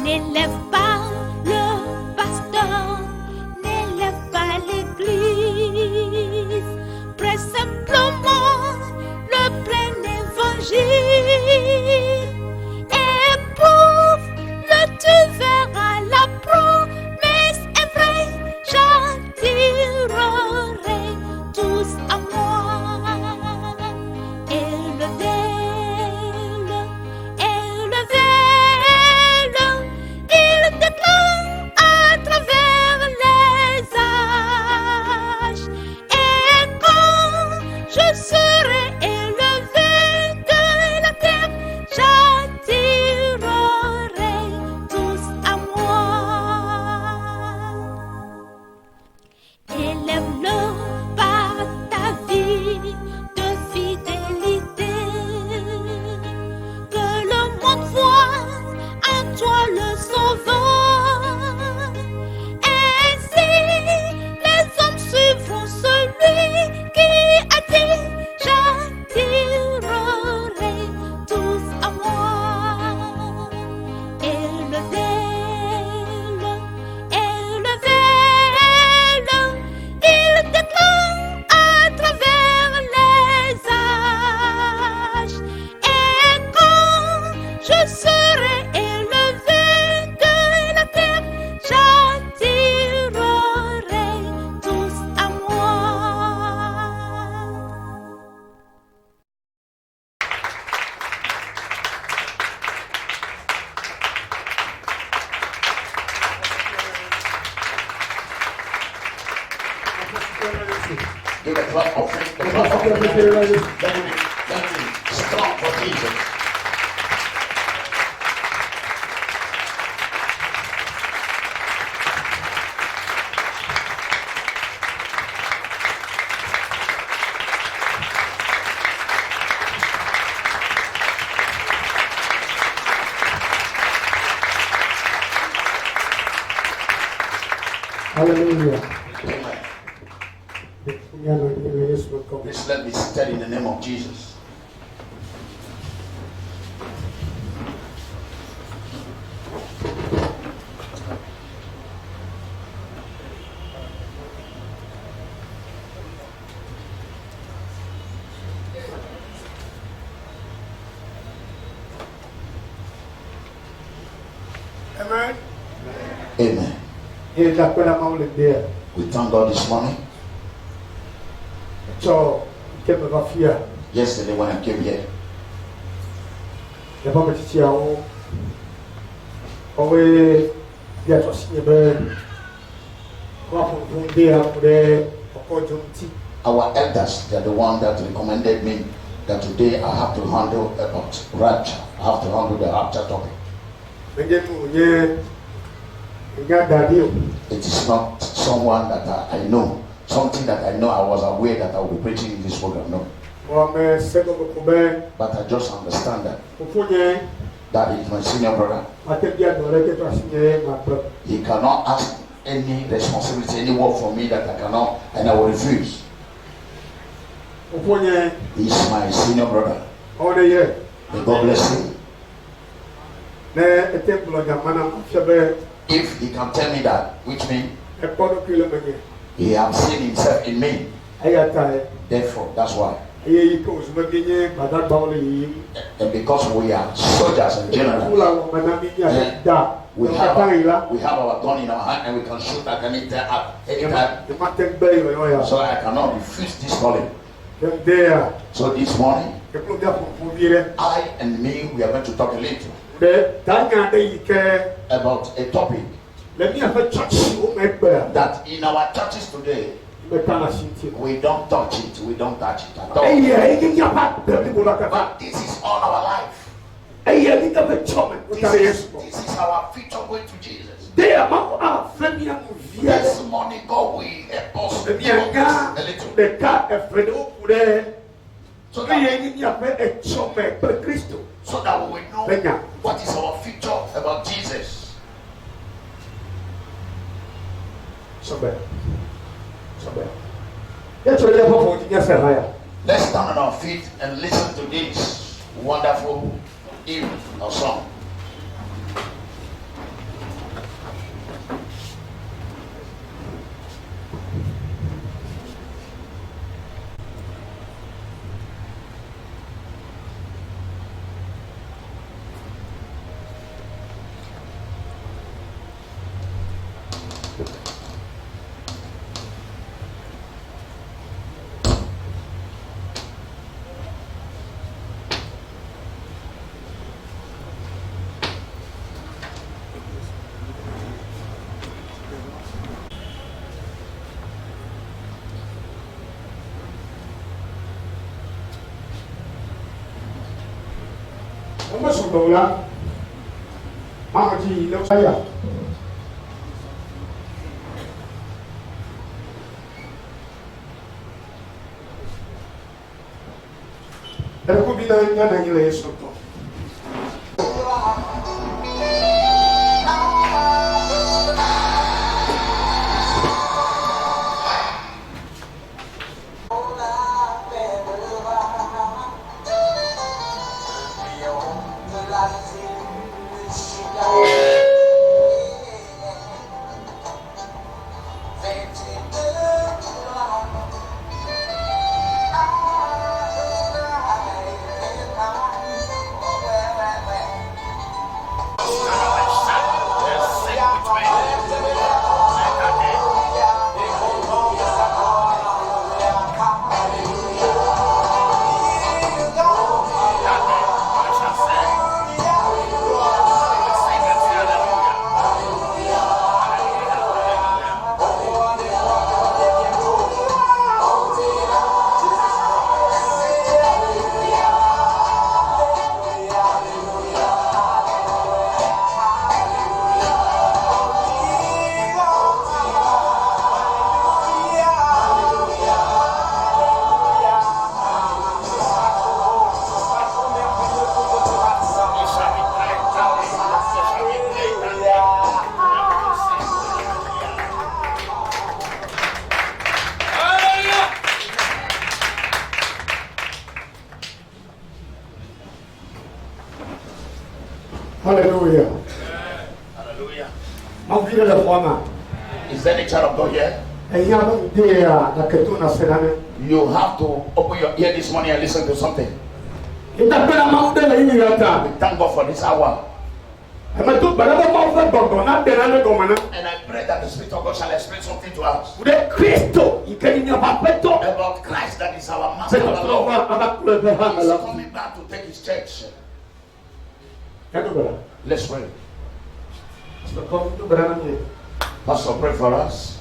N'élève pas le pasteur, n'élève pas l'église. Presse simplement le plein évangile. Éprouve-le, tu verras la promesse est vraie. J'attirerai tous à moi. Élevez-le, élevez-le. Il déclare à travers les âges. Et quand je serai élevé de la terre, j'attirerai tous à moi. Élève-le par ta vie de fidélité, que le monde voie en toi le sauveur. Ainsi les hommes suivront celui qui a dit: j'attirerai tous à moi. Élevez-le, élevez-le. Il déclare à travers les âges. Et quand je serai élevé de la terre, j'attirerai tous à moi. Give a clap of faith. Let me strong for Jesus. Hallelujah. Amen. Yes, Lord God. Please let me study in the name of Jesus. Amen. Amen. Here, that's what I'm only there. We thank God this morning. So, came over here. Yesterday when I came here, The moment is here. Away, get us in the bed. Walk from there to the opportunity. our elders, they're the one that recommended me that today I have to handle about rapture. I have to handle the rapture topic. It is not someone that I know, something that I know. I was aware that I will be preaching in this program. No. But I just understand that that is my senior brother. He cannot ask any responsibility, any work from me that I cannot, and I will refuse. He is my senior brother. May God bless him. If he can tell me that, which means he has seen himself in me. Therefore, that's why. And because we are soldiers in general, we have our gun in our hand and we can shoot at any time. So I cannot refuse this calling. So this morning, I and me, we are going to talk a little about a topic that in our churches today, we don't touch it, we don't touch it at all. But this is all our life. This is our future going to Jesus. This morning, God will help us a little. So that we will know what is our future about Jesus. Let's stand on our feet and listen to this wonderful hymn or song. Bola. Mamaji, no fire. Era combinando na igreja, doutor. Hallelujah. Hallelujah. Is there any child of God here? You have to open your ear this morning and listen to something. We thank God for this hour. And I pray that the Spirit of God shall explain something to us about Christ, that is our Master and Lord. He is coming back to take his church. Let's pray. Pastor, pray for us.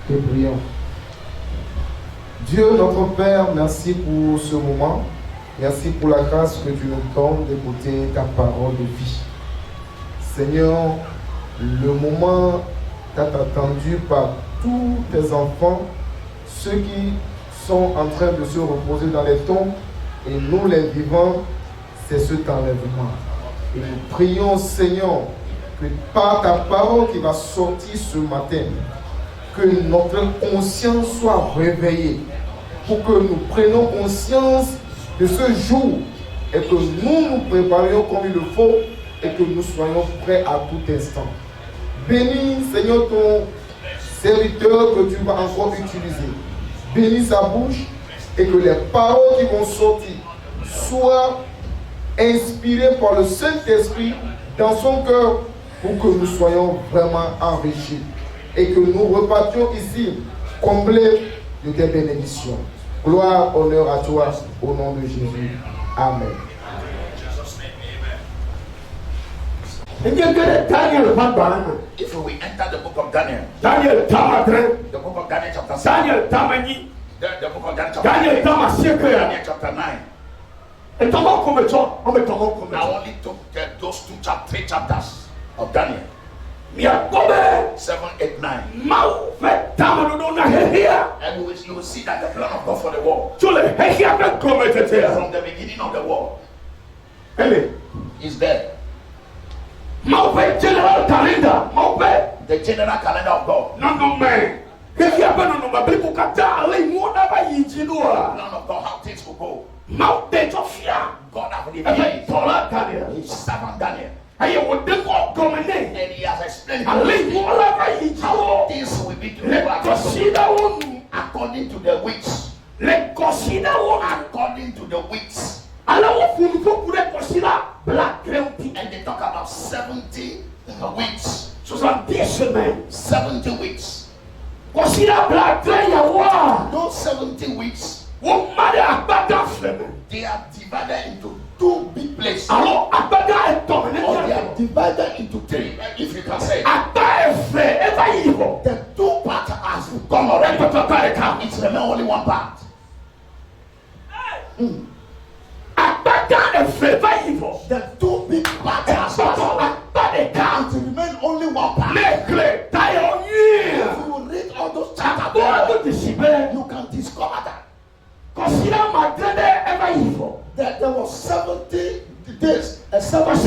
Et prions. Dieu notre Père, merci pour ce moment. Merci pour la grâce que tu nous donnes d'écouter ta parole de vie. Seigneur, le moment t'as attendu par tous tes enfants, ceux qui sont en train de se reposer dans les tombes, et nous les vivants, c'est cet enlèvement. Et nous prions, Seigneur, que par ta parole qui va sortir ce matin, que notre conscience soit réveillée, pour que nous prenions conscience de ce jour et que nous nous préparions comme il le faut et que nous soyons prêts à tout instant. Bénis, Seigneur, ton serviteur que tu vas encore utiliser. Bénis sa bouche et que les paroles qui vont sortir soient inspirées par le Saint-Esprit dans son cœur pour que nous soyons vraiment enrichis et que nous repartions ici comblés de tes bénédictions. Gloire, honneur à toi, au nom de Jésus. Amen. If we enter the book of Daniel, the book of Daniel chapter 7, the book of Daniel chapter 9, I only took those three chapters of Daniel. 7, 8, 9. And you will see that the plan of God for the world, from the beginning of the world, is there. The general calendar of God. The plan of God, how things will go. God has revealed his servant Daniel. And he has explained how things will be to according to the weeks. According to the weeks. And they talk about 70 weeks. 70 weeks. Those 70 weeks, they are divided into two big places. Or they are divided into three, if you can say. The two parts has gone already. It's remain only one part.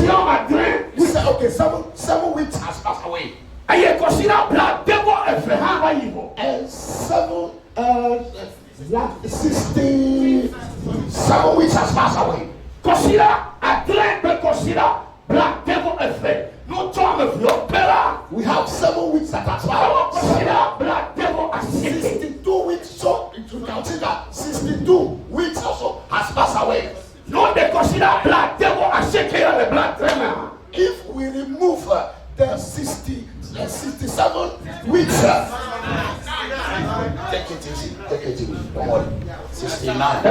You say, okay, 7 weeks has passed away. And 67 weeks has passed away. We have 7 weeks that has passed. 62 weeks, so if you consider 62 weeks also has passed away. No, they consider black devil as shaking the black tremor. If we remove the 67 weeks, take it easy. Don't worry. 69.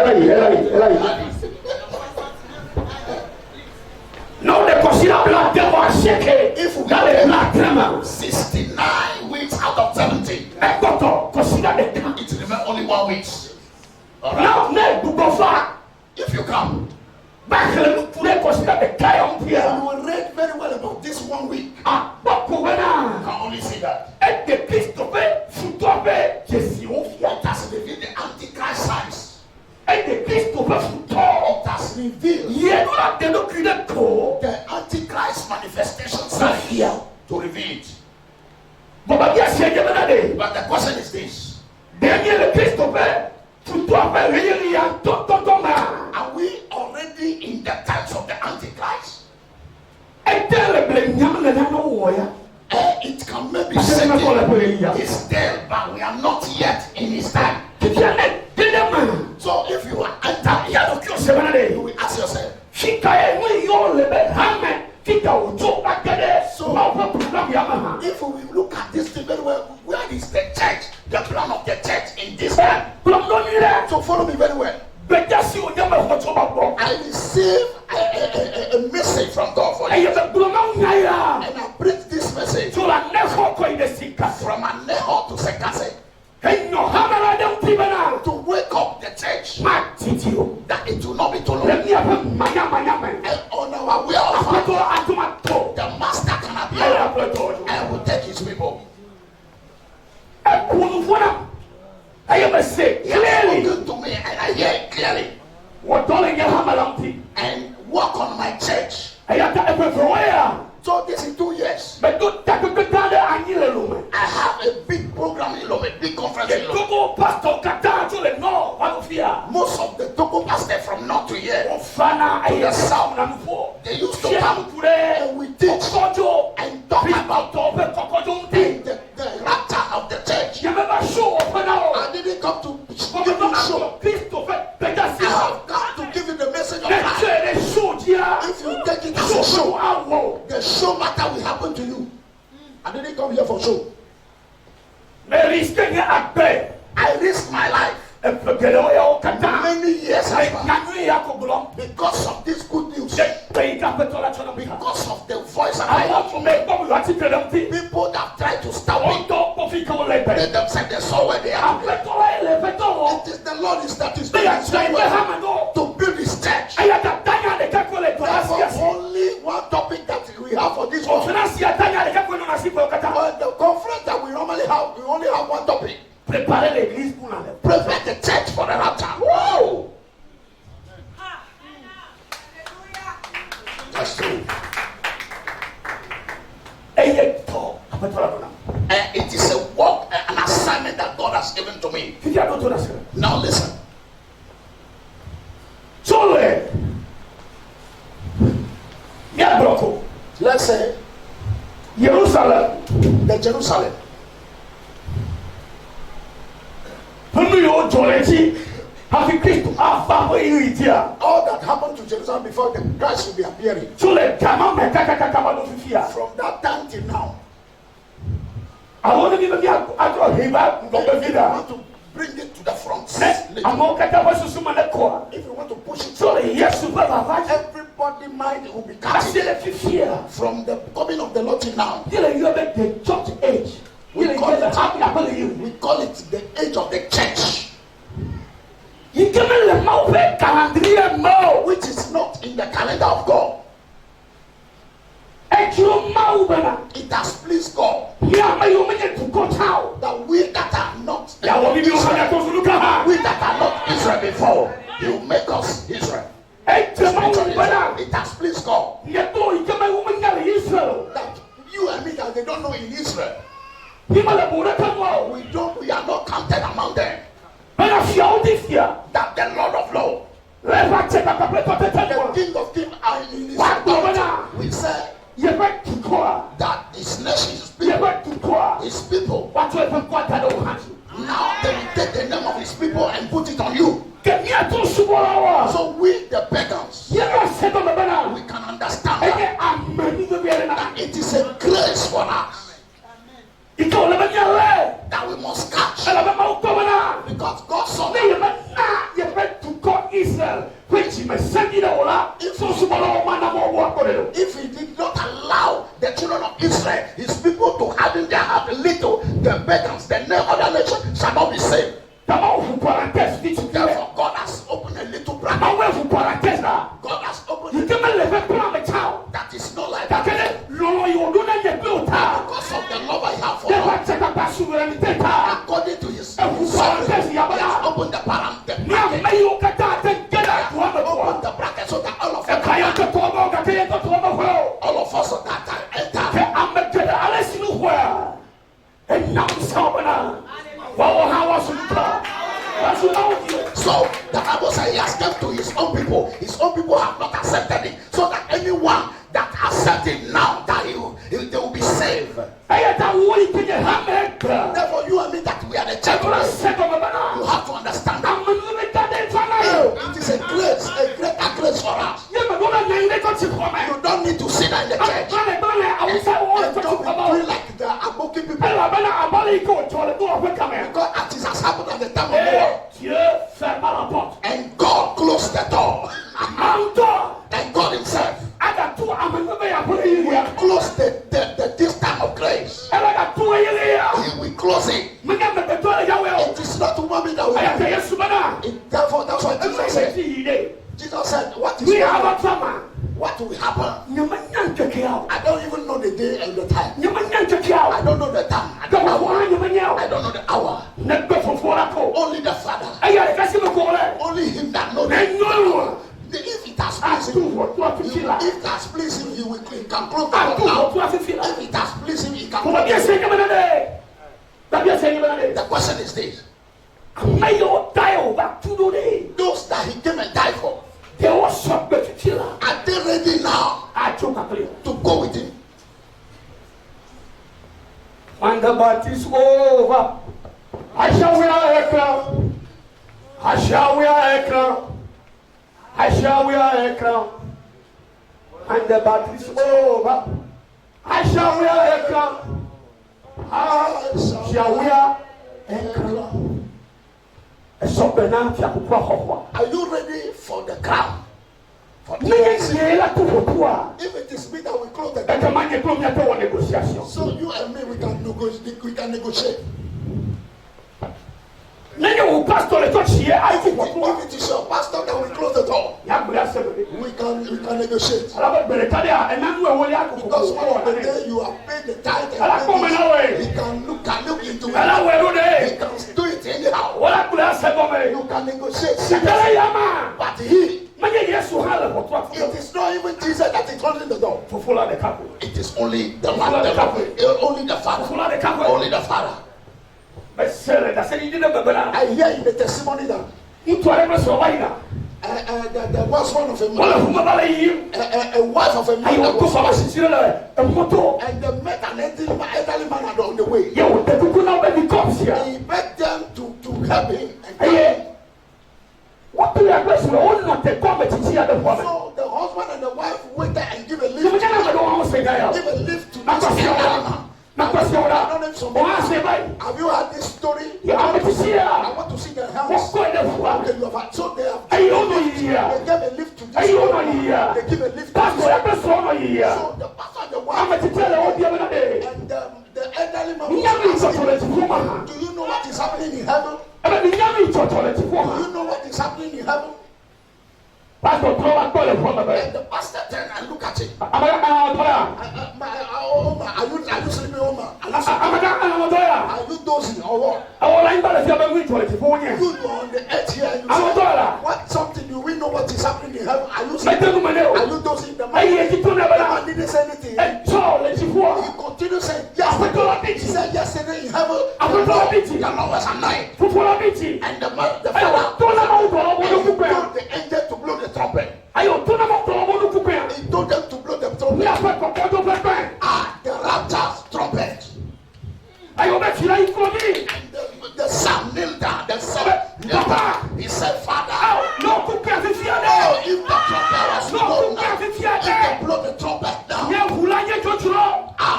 No, they consider black devil as shaking. If we the black tremor, 69 weeks out of 70, consider the count. it remains only 1 week. All right. Now, If you come, back consider the time you here. will read very well about this 1 week. You Ah, but can only see that. et de Christophe, Foutobe, Jessiofia, It has revealed the Antichrist signs. et de Christophe, Foutobe. It has revealed Yénola de nos cul the Antichrist manifestation signs to reveal it. But the question is this: Daniel Christophe, Foutobe, are we already in the times of the Antichrist? It can maybe say he's there, but we are not yet in his time. So if you enter here, you will ask yourself, if we look at this thing very well, where is the church, the plan of the church in this time? So follow me very well. I receive a message from God for you, and I bring this message from Aneho to Sekase to wake up the church, that it will not be too long. And on our way of the master can appear and will take his people. I am a sick. He has spoken to me, and I hear it clearly. And work on my church. So this is 2 years. I have a big program in Lome, big conference in Lome. Most of the Togo pastors from north to here, to the south, they used to come and we teach and talk about the rapture of the church. I didn't come to give you show. I have come to give you the message of life. If you take it as a show, the show matter will happen to you. I didn't come here for show. I risk my life. Many years has passed because of this good news. Because of the voice of my people that try to stop me. Let them say they saw where they are. It is the Lord that is doing his work to build his church. Therefore, only one topic that we have for this one. The conference that we normally have, we only have one topic. Prepare the church for the rapture. Whoa! That's true. And it is a work, an assignment that God has given to me. Now listen. Let's say Jerusalem. the Jerusalem. All All that happened to Jerusalem before the Christ will be appearing. From that time till now. I want to give a If you want to bring it to the front, if you want to push it, everybody mind will be catching from the coming of the Lord till now. We call it the age of the church, which is not in the calendar of God. It has pleased God that we that are not we that are not Israel before, He will make us Israel. It has pleased God That you and me that they don't know in Israel. we We are not counted among them. That the Lord of Lords, the King of Kings are in his authority. We say that his nation, his people, now they will take the name of his people and put it on you. So we the pagans, we can understand that it is a grace for us that we must catch, because God saw that if he did not allow the children of Israel, his people, to have in their heart a little, the pagans, the other nation shall not be saved. Therefore, God has opened a little bracket. God has opened a little that is not like that. Because of the love I have for us, according to his sovereignty, he has opened the bracket. Open the bracket so that all of us that enter. So the Bible says he has come to his own people. His own people have not accepted it. So that anyone that accepts it now, that they will be saved. Therefore, you and me that we are the church, you have to understand that it is a great grace for us. You don't need to sit in the church and don't be doing like the Aboki people. Because as it has happened at the time of war, and God closed the door, and God himself will close this time of grace. He will close it. It is not to mommy that will. Therefore, that's why Jesus said. Jesus said, what will happen? I don't even know the day and the time. I don't know the time. I don't know the hour. Only the Father. Only him that knows. If it has pleased him, he can close the door now. If it has pleased him, he can close the door. The question is this: those that he came and died for, are they ready now to go with him? When the battle is over, I shall wear a crown. I shall wear a crown. I shall wear a crown. When the battle is over, I shall wear a crown. I shall wear a crown. Are you ready for the crown? If it is me that will close the door, so you and me we can negotiate. If it is your pastor that will close the door, we can negotiate. Because one of the day you have paid the tithe, he can look into it. He can do it anyhow. You can negotiate. But it is not even Jesus that is closing the door. It is only the Father. Only the Father. Only the Father. I hear in the testimony that there was one of a wife of a man, and they met an elderly man on the way. He begged them to help him. So the husband and the wife waited and give a lift to this elderly man. Have you heard this story? I want to see the house. Okay, you have had. So they have. They gave a lift to this. They give a lift to this. So the pastor and the wife and the elderly man was asking, do you know what is happening in heaven? Do you know what is happening in heaven? And the pastor turned and looked at him. Are you sleeping, Oma? Are you dozing or what? You are on the edge here. What something? Do we know what what is happening in heaven? Are you Mais seeing? nous menons. Are you dozing the Et man? il est dit, tout n'est pas là. Man didn't say anything. Et Saul, les Ivoires. He continued saying, Après toi, la yesterday. He bêtise. said yesterday in heaven, Après toi, la the bêtise. Lord was annoyed. Pour toi, la bêtise. And the Ayo, father tout le monde doit and avoir he le coupé. told the angel to blow the trumpet. Ayo, tout le monde doit avoir le coupé. He told them to blow the Il trumpet. a fait pour toi, tu fais bien. Ah, the rapture trumpet. Ayo, mais tu l'as, il faut dire. And the son knelt down. The son knelt down. He said, Father, Ayo, non coupé, c'est fier. oh, if the trumpet was Non blown coupé, now, c'est if fier. they blow the trumpet down, Il y a un roulant, il y a un truc.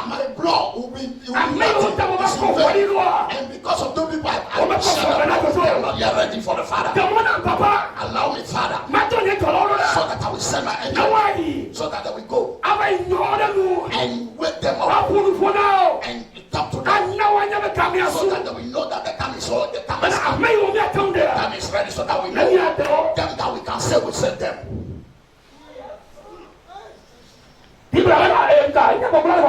my blood will be And me, nothing. you tell me It's about in vain. God. And because of those people, I Oh, my shut God, up. God. They are not yet ready for the Father. Demande papa. Allow me, Father, Maintenant, il est dans l'ordre. so that I will send my angel, Hawaii. so that they will go Avec une ordre, nous. and wake them Ah, up pour nous voir. and talk to them, Ah, non, il n'y avait qu'à m'y so assumer. that they will know that the time is all, the time Mais is ah, come. mais on m'y attendait. The time is ready, so that we Mais il y know a trop. them that we can say we sent them. Il y a là, il y a problème.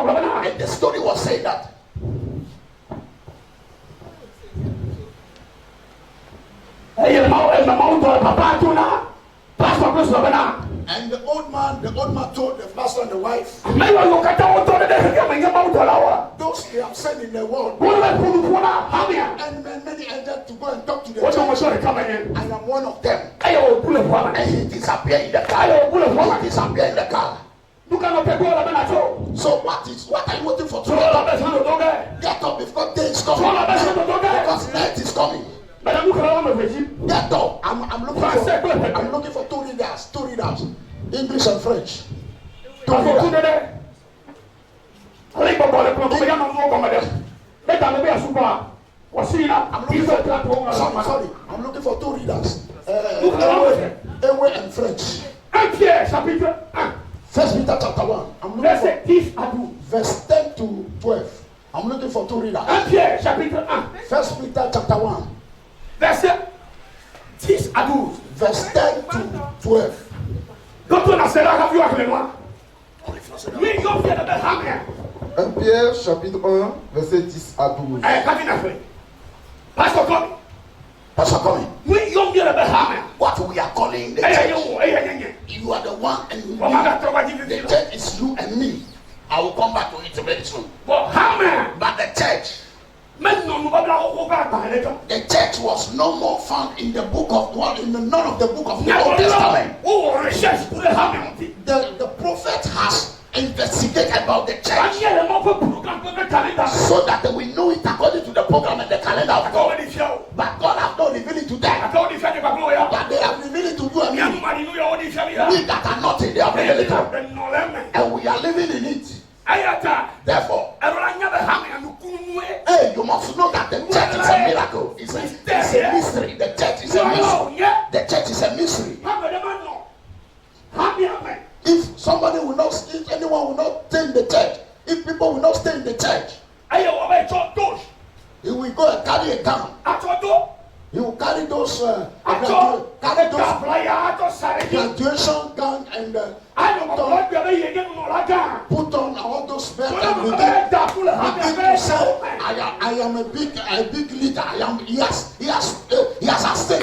And the story was saying that Et il m'a montré papa tout là. Pasteur Bruce Lobena. and the old man told the pastor and the wife, Mais il y a un cadeau autour de lui. Mais il y a pas autour là. those they have sent in the world, On va pour nous voir là. Hamia. and many angels to go and talk to the On va church. sur le caméra. I am one of them. Et on pour le voir. And he disappeared in the car. Ayo, pour le voir. He disappeared in the car. Nous quand on fait quoi là-bas là. So what are you waiting for? Sur la besoin de ton gars. Get up because day is Sur coming. la besoin de ton gars. Because night is coming. Madame, nous quand on me dit. Get up. I'm looking for two readers. English and French. Two Parce que tout readers. de l'air. Allez, papa, le plan, comment il y a un nom comme madame. Mais t'as levé à soupa. Voici là. Il faut être là pour Sorry. I'm looking for two readers. Nous quand on fait. Ewe and French. 1 Pierre, chapitre 1. First Peter chapter 1. I'm looking Verset 10 à 12. for verse 10 to 12. I'm looking for two readers. 1 Pierre, chapitre 1. First Peter chapter 1. Verset 10 à 12. Verse 10 to 12. Quand on a cela, on a vu avec les noirs. Oui, on vient de Hamia. 1 Pierre chapitre 1 verset 10 à 12. Eh, quand il a fait. Parce que comme. Pastor coming. Oui, on vient de Hamia. What we are calling the Eh, church. You are the one and me. On va trouver The difficile. church is you and me. I will come back to it very soon. Bon, Hamia. But the church Maintenant, nous allons au regard. The church was no more found in the book of none of the book of the Old Testament. Oh, on recherche pour les Hamia. The prophet has investigated about the church Manuellement, pour programme, pour le calendar. so that we know it according to the program and the calendar of D'accord, God. on est fiers. But God has not revealed it to them. D'accord, on est fiers de pas gloire. But they have revealed it to you and Il y a me. un mari, nous, on est fiers. We that are not in, they have revealed it to. Non, les mains. And we are living in it. Ayata. Therefore, Alors, il y a des Hamia, nous coulons. hey, you must know that the church is a miracle. It's a mystery. The church is a mystery. The church is a mystery. If somebody will not, if anyone will not stay in the church, if people will not stay in the church, he will go and carry a gun. He will carry those graduation gun and put on all those belts and begin to say, I am a big leader. He has astray. He has gone astray.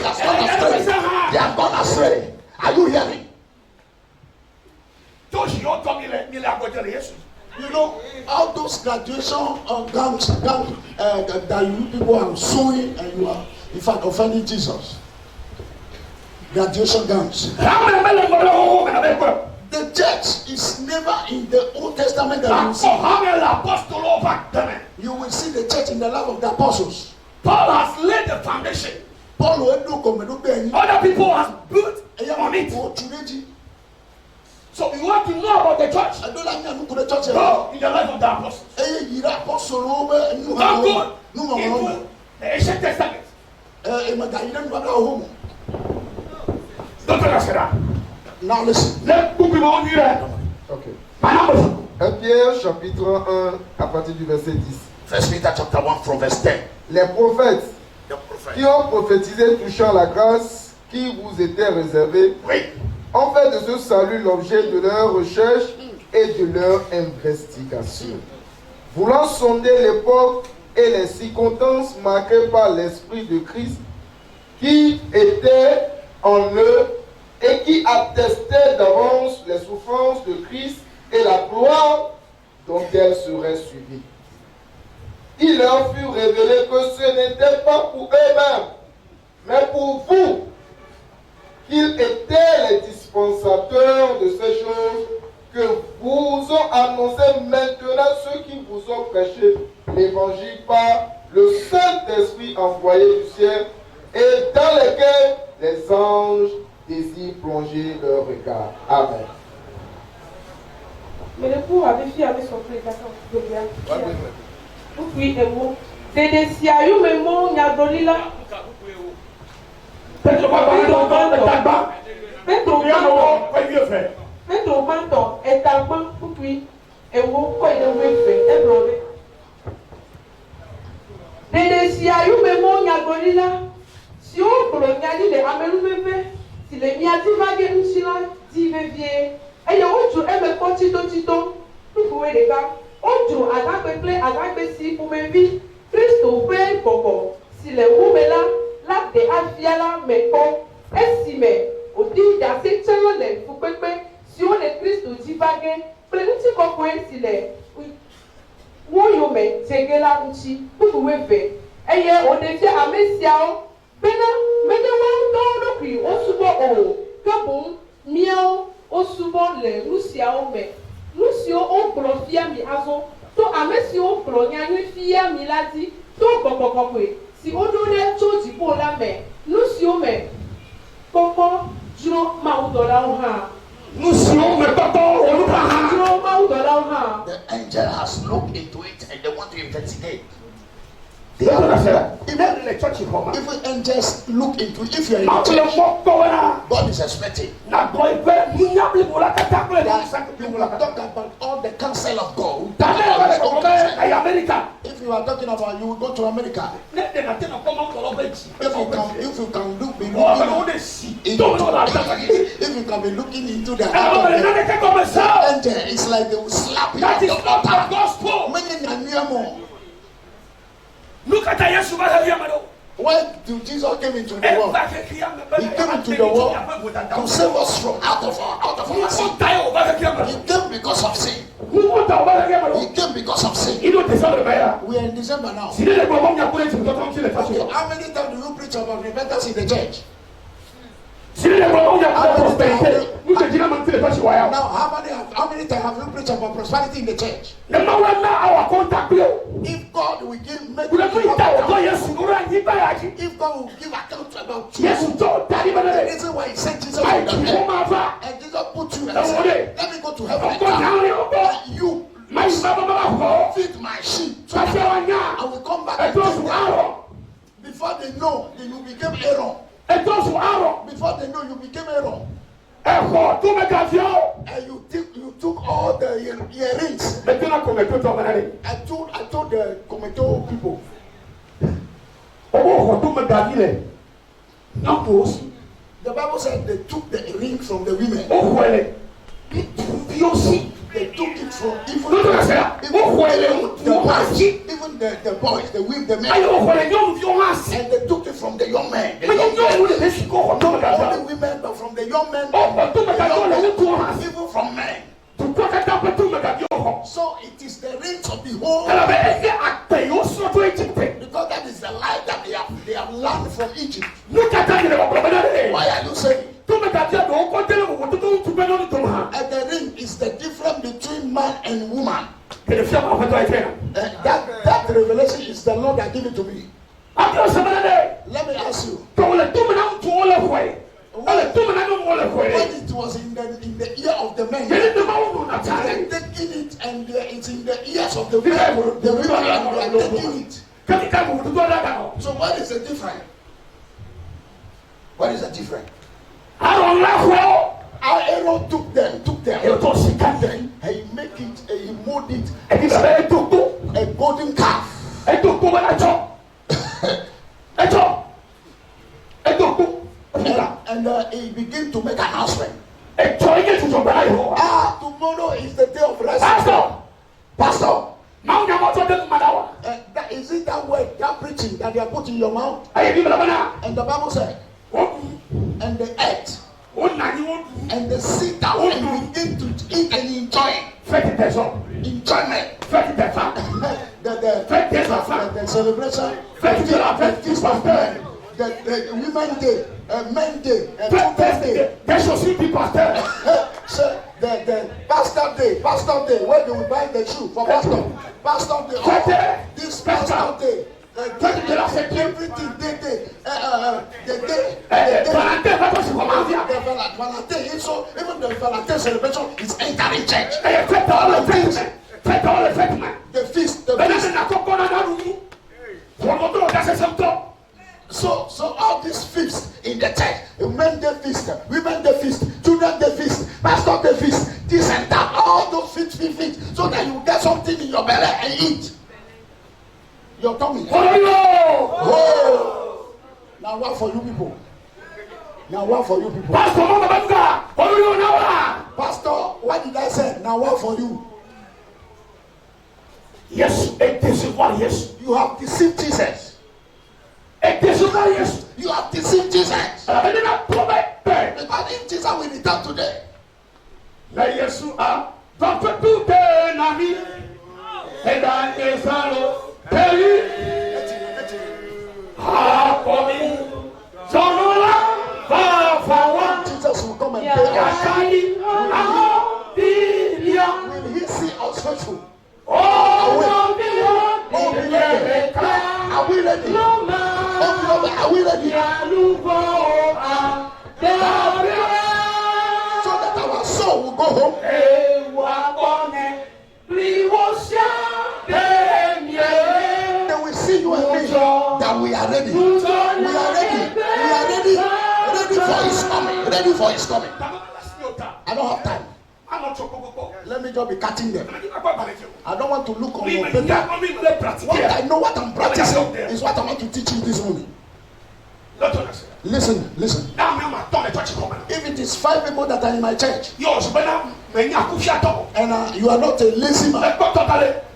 They have gone astray. Are you hearing? You know, all those graduation guns that you people are suing and you are, in fact, offending Jesus. Graduation guns. The church is never in the Old Testament that you see. You will see the church in the life of the apostles. Paul has laid the foundation. Other people have built on it. So you want to know about the church? Go in the life of the apostles. How good in the ancient testament. Now listen. Ok. 1 Pierre chapitre 1 à partir du verset 10. First Peter chapter 1 from verse 10. Les prophètes The prophet. qui ont prophétisé touchant la grâce qui vous était réservée Oui. ont fait de ce salut l'objet de leur recherche et de leur investigation. Voulant sonder l'époque et les circonstances marquées par l'Esprit de Christ qui était en eux et qui attestait d'avance les souffrances de Christ et la gloire dont elles seraient suivies. Il leur fut révélé que ce n'était pas pour eux-mêmes, mais pour vous, qu'ils étaient les dispensateurs de ces choses que vous ont annoncé maintenant ceux qui vous ont prêché l'évangile par le Saint-Esprit envoyé du ciel et dans lesquels les anges désirent plonger leur regard. Amen. Mais le coup avait fait avec son prédicateur de bien. Oui, et vous. C'est des siailloux, mais mon yadolila. Faites au menton, et ta main, puis, et vous, quoi il devait faire, et blonde. Des siailloux, mais mon yadolila. Si on colonialise les amelou, si les miati vagues, nous si là, dit, vieux. Et il y a autre, et me porte tito, vous pouvez les gars. Autre, à la peuple, à la pessi, pour me vivre. Christ au père, popo. Si les woumela, la de afiala, mais po, estimé, au dit d'assez tchalole, pour peuple, si on est Christ au divague, prenez-vous comme si les. Woyome, tegela, uchi, vous pouvez faire. Et il y a au défi à Messiao, maintenant, puis, au subo, que bon, miao, au subo, les Luciao, mais. Lucio, on profia mi azo, to amesio pronia ni fia miladi, to kokokokwe. Si on donne tout du pour la main, Lucio me, koko, juro maudola oha. Lucio me koko, oha, juro maudola oha. The angel has looked into it and they want to investigate. If angels look into it, if you are in the church, God is expecting. You talk about all the counsel of God. If you are talking about, you will go to America. If you can look, if you can be looking into the angel, it's like they will slap you. That is not the gospel. Look at the why did Jesus came into the world? He came into the world to save us from out of our sin. He came because of sin. He came because of sin. We are in December now. Okay, how many times do you preach about repentance in the church? Now, how many times have you preached about prosperity in the church? If God will give, if God will give account about you, the reason why He sent Jesus to the and Jesus put you and said, let me go to heaven and you feed my sheep. I will come back and take them. Before they know, you became Aaron. Before they know, you became Aaron. And you took all the earrings. I told the Kometo people. The Bible said they took the ring from the women. They took it from even the boys, the men. And they took it from the young men. Only women, but from the young men, even from men. So it is the rings of the whole. Because that is the life that they have learned from Egypt. Why are you saying? And the ring is the difference between man and woman. That revelation is the Lord that gave it to me. Let me ask you. When it was in the ear of the men, they are taking it and it's in the ears of the women. The women are taking it. So what is the difference? What is the difference? Aaron took them, and he make it, he mold it, a golden calf. And he began to make an announcement. Tomorrow is the day of rest. Pastor. Is it that word, that preaching that they are putting in your mouth? And the Bible said, and the earth And they sit down and begin to eat and enjoy. Enjoyment. The celebration. The women day, men day, children day. So the pastor day, where they will buy the shoe for pastor day, this pastor day. Everything they so even the Valentine celebration is entering church. The feast. So all these feasts in the church, men they feast, women they feast, children they feast, pastor they feast, this and that, all those feast, so that you get something in your belly and eat. Your tummy. Oh. Now what for you people? Pastor, what did I say? Now what for you? Yes, yes. You have deceived Jesus. You have deceived Jesus. Because if Jesus will return today, Jesus will come and pay us. Will he see us faithful? Are we ready? Are we ready? So that our soul will go home. Then we see you and me that we are ready. We are ready for his coming. Ready for his coming. I don't have time. Let me just be cutting them. I don't want to look on your paper. What I know, what I'm practicing is what I want to teach you this morning. Listen. If it is 5 people that are in my church, and you are not a lazy man,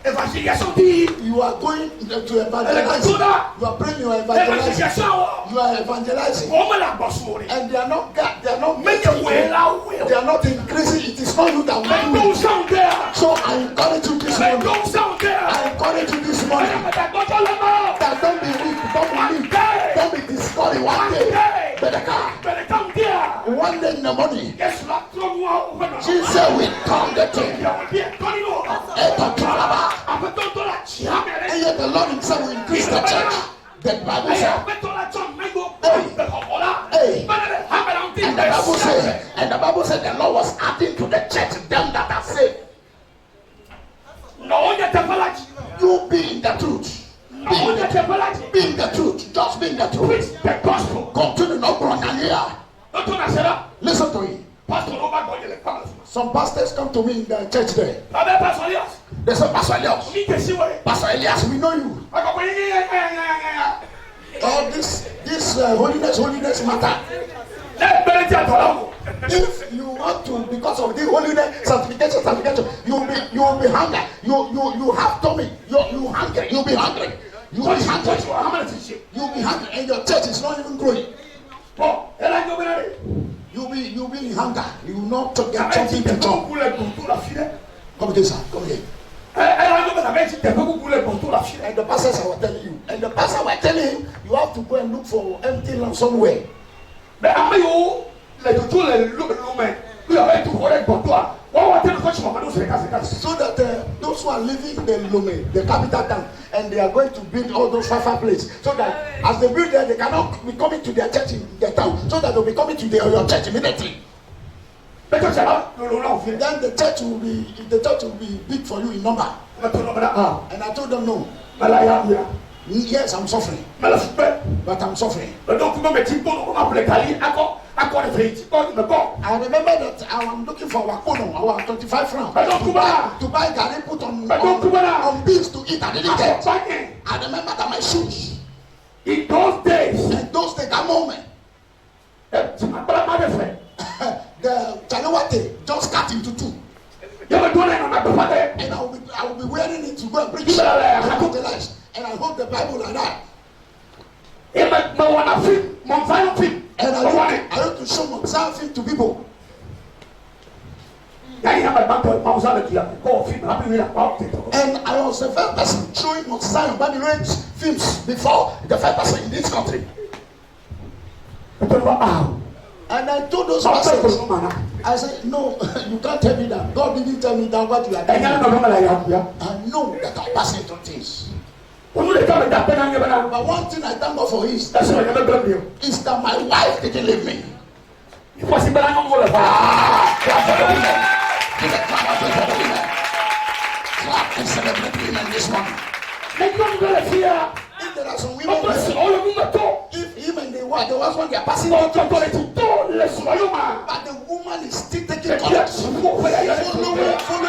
you are going to evangelize. You are praying, you are evangelizing. You are evangelizing. And they are not increasing. It is not you that will do it. So I encourage you this morning. That don't be weak, don't be discouraged one day. Better come. One day in the morning, Jesus will turn the thing. And yet the Lord himself will increase the church. The Bible says, and the Bible said the Lord was adding to the church them that are saved. You be in the truth. Be in the truth. Just be in the truth. The gospel. Continue not growing here. Listen to me. Some pastors come to me in the church there. They say, Pastor Elias, we know you. All this holiness matter. If you want to, because of the holiness sanctification, you will be hungry. You have tummy. You hungry. You'll be hungry. You'll be hungry, and your church is not even growing. You'll be in hunger. You will not get something to jump. Come again, sir. Come again. And the pastors were telling you. And the pastor were telling him, you have to go and look for empty land somewhere. So that those who are living in the Lome, the capital town, and they are going to build all those fireplaces, so that as they build there, they cannot be coming to their church in their town, so that they'll be coming to your church immediately. Then the church will be big for you in number. And I told them no. Yes, I'm suffering. But I'm suffering. I remember that I am looking for our 25 francs to buy Gary put on bills to eat. I didn't get. I remember that my shoes. In those days, that moment, the Chanawate just cut into two. And I will be wearing it to go and preach. And I hold the Bible like that. And I used to show myself to people. And I was the first person showing Mount Zion Babylon films before the first person in this country. And I told those pastors, I said, no, you can't tell me that. God didn't tell me that what you are doing. I know that I'm passing through things. But one thing I thank God for is that my wife didn't leave me. Clap and celebrate women this morning. If there are some women if even they were the ones when they are passing on but the woman is still taking courage, following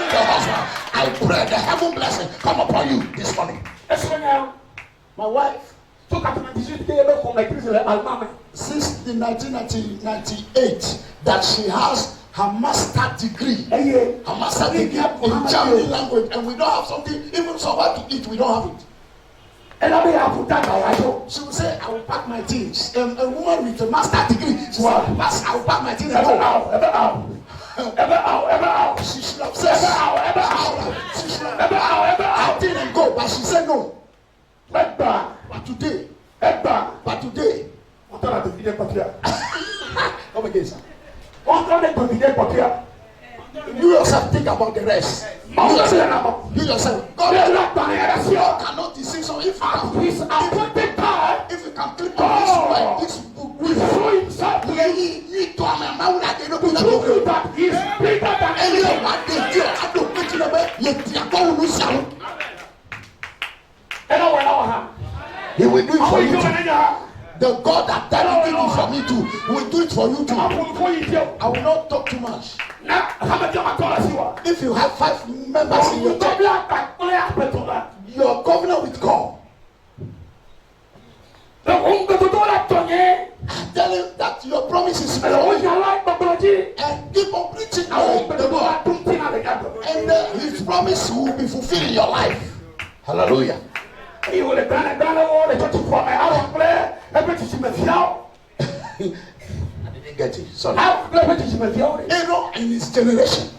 the husband. I pray the heaven blessing come upon you this morning. My wife, since the 1998, that she has her master degree, in German language, and we don't have something, even so hard to eat, we don't have it. She will say, I will pack my things. A woman with a master degree, she will say, I will pack my things and go. She should have said, she should have packed it and go, but she said no. But today, come again, sir. You yourself think about the rest. You yourself. God cannot deceive. So if you can click on this book, will show himself. He will do it for you too. The God that did it for me too will do it for you too. I will not talk too much. If you have 5 members in your church, your covenant with God, I tell him that your promise is flowing and keep on preaching the word, and his promise will be fulfilled in your life. Hallelujah. I didn't get it. Sorry. In his generation,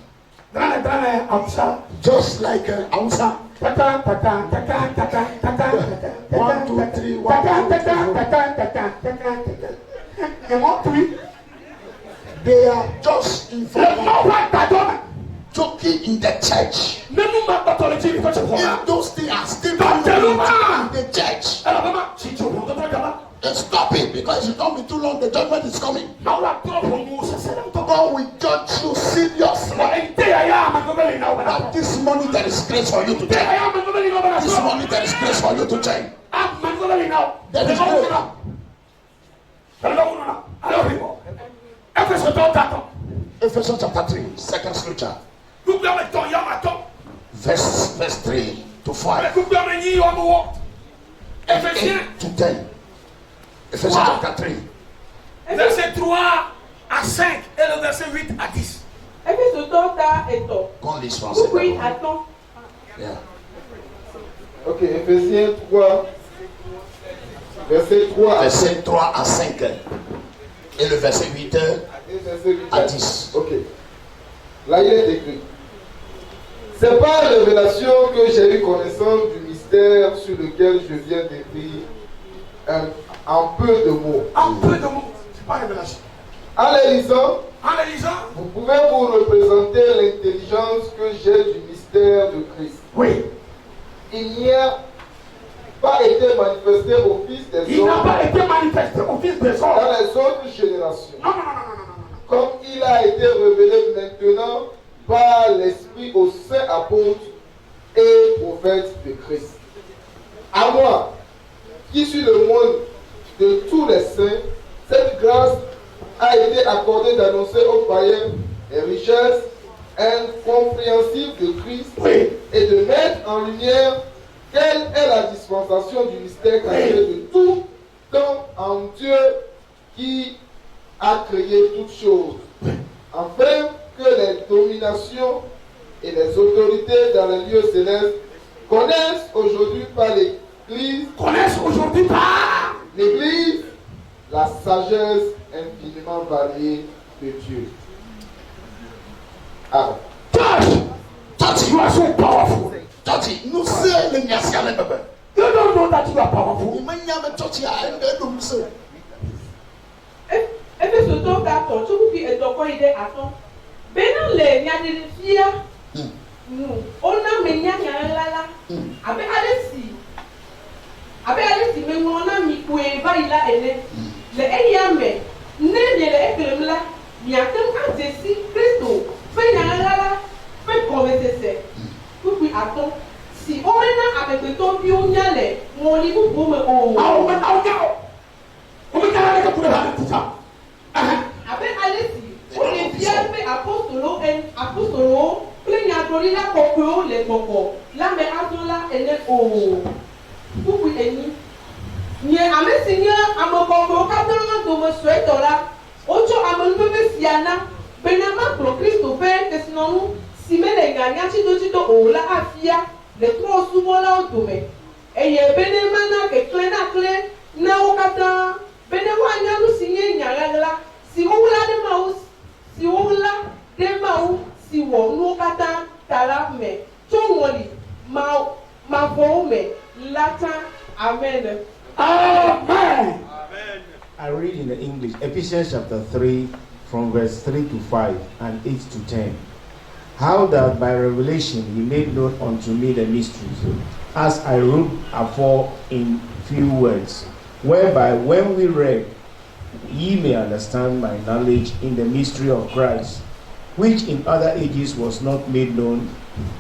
just like Hausa. 1, 2, 3, 1, 2, 3. They are just in joking in the church. If those things are still in the church, stop it, because it's not be too long. The judgment is coming. God will judge you seriously. Now this morning there is grace for you to take. This morning there is grace for you to take. There is grace. Ephesians chapter 3, second scripture. Verse 3 to 5. 8 to 10. Ephesians chapter 3. Verset 3 à 5 et le verset 8 à 10. Qu'on lise français. Yeah. Ok, Ephésiens 3, verset 3 à 5 et le verset 8 à 10. Ok. Là, il est écrit. C'est par révélation que j'ai eu connaissance du mystère sur lequel je viens d'écrire en peu de mots. En peu de mots, c'est pas révélation. En les lisant, vous pouvez vous représenter l'intelligence que j'ai du mystère de Christ. Oui. Il n'y a pas été manifesté au Fils des hommes. Dans les autres générations. Non. Comme il a été révélé maintenant par l'Esprit aux saints apôtres et prophètes de Christ. À moi, qui suis le monde de tous les saints, cette grâce a été accordée d'annoncer aux païens les richesses incompréhensibles de Christ et de mettre en lumière quelle est la dispensation du mystère caché de tout temps en Dieu qui a créé toutes choses, afin que les dominations et les autorités dans les lieux célestes connaissent aujourd'hui par l'Église la sagesse infiniment variée de Dieu. Ah. Church, you are so powerful. Church, nous c'est le Messie à l'ébébé. You don't know that you are powerful. Il m'a dit à me church à un nous c'est. Ebe soto ka tɔ tso fi etɔkɔ yi ɖe atɔ. Bena le nyaɖeɖefia nu wona me nyanyala la abe ale si meŋlɔ na mi koe va yi la ene. Le eya me ne mie le egblẽm la miate ŋu adze si Kristo ƒe nyanyala la ƒe gɔmesese kpukpui atɔ si womena amegbetɔviwo nya le ŋɔli bubu me o. Awo nya o. Wome nya la ɖeke ku ɖe ha ne tuta. Abe ale si wole bia be apostolowo kple nyagblɔɖila kɔkɔewo le gbɔgbɔ la me azɔ la ene o. Kpukpui enyi. Nye ame si nye ame kɔkɔewo katã ƒe dome suetɔ la, wotsɔ amenuveve sia na bena makplɔ Kristo ƒe kesinɔnu si mele nyanya tsitotsito o la afia le trɔ̃subɔlawo dome. Eye bene mana keklẽ na klẽ na wo katã bene woanya nu si nye nyaŋaŋa la si wowla ɖe Mawu si wɔ nuwo katã ta la me tso ŋɔli mavɔwo me la tã. Amen. Amen. I read in the English, Ephesians chapter 3, from verse 3 to 5 and 8 to 10. How that by revelation he made known unto me the mysteries, as I wrote afore in few words, whereby when we read, ye may understand my knowledge in the mystery of Christ, which in other ages was not made known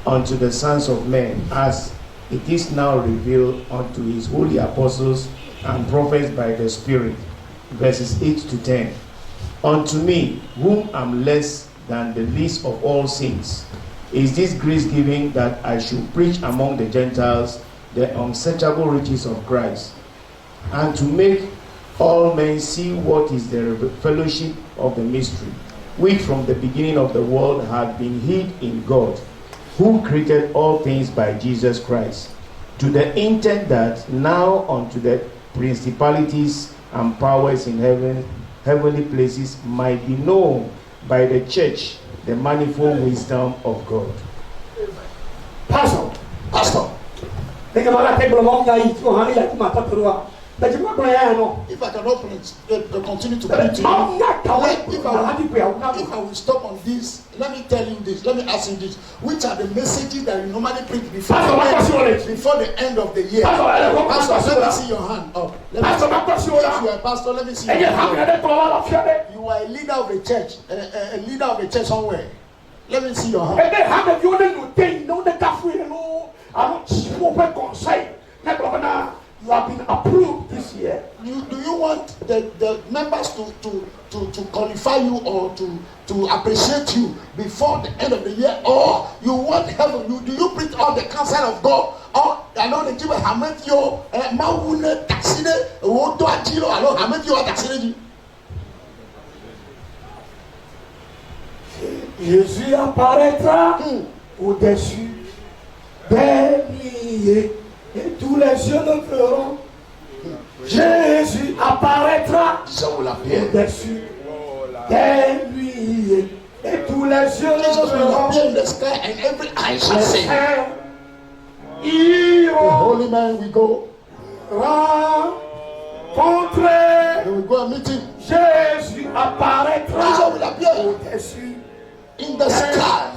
unto the sons of men, as it is now revealed unto his holy apostles and prophets by the Spirit. Verses 8 to 10. Unto me, whom am less than the least of all saints, is this grace given that I should preach among the Gentiles the unsearchable riches of Christ, and to make all men see what is the fellowship of the mystery, which from the beginning of the world had been hid in God, who created all things by Jesus Christ, to the intent that now unto the principalities and powers in heavenly places might be known by the church the manifold wisdom of God. Pastor. If I cannot continue to preach to you, if I will stop on this, let me tell you this, let me ask you this. Which are the messages that you normally preach before the end of the year? Pastor, let me see your hand up. If you are a pastor, let me see your hand. You are a leader of a church, a leader of a church somewhere. Let me see your hand. You have been approved this year. Do you want the members to qualify you or to appreciate you before the end of the year, or you want heaven? Do you preach all the counsel of God? Or I know the people have met you. Mawune taxine wodo ajilo alo have met you taxine. Jésus apparaîtra au-dessus des milliers. Et tous les yeux le verront. Jésus apparaîtra au-dessus des nuées. Et tous les yeux le verront. And every eye shall see. The holy man we go. Rencontrer. We will go and meet him. Jésus apparaîtra au-dessus in the sky.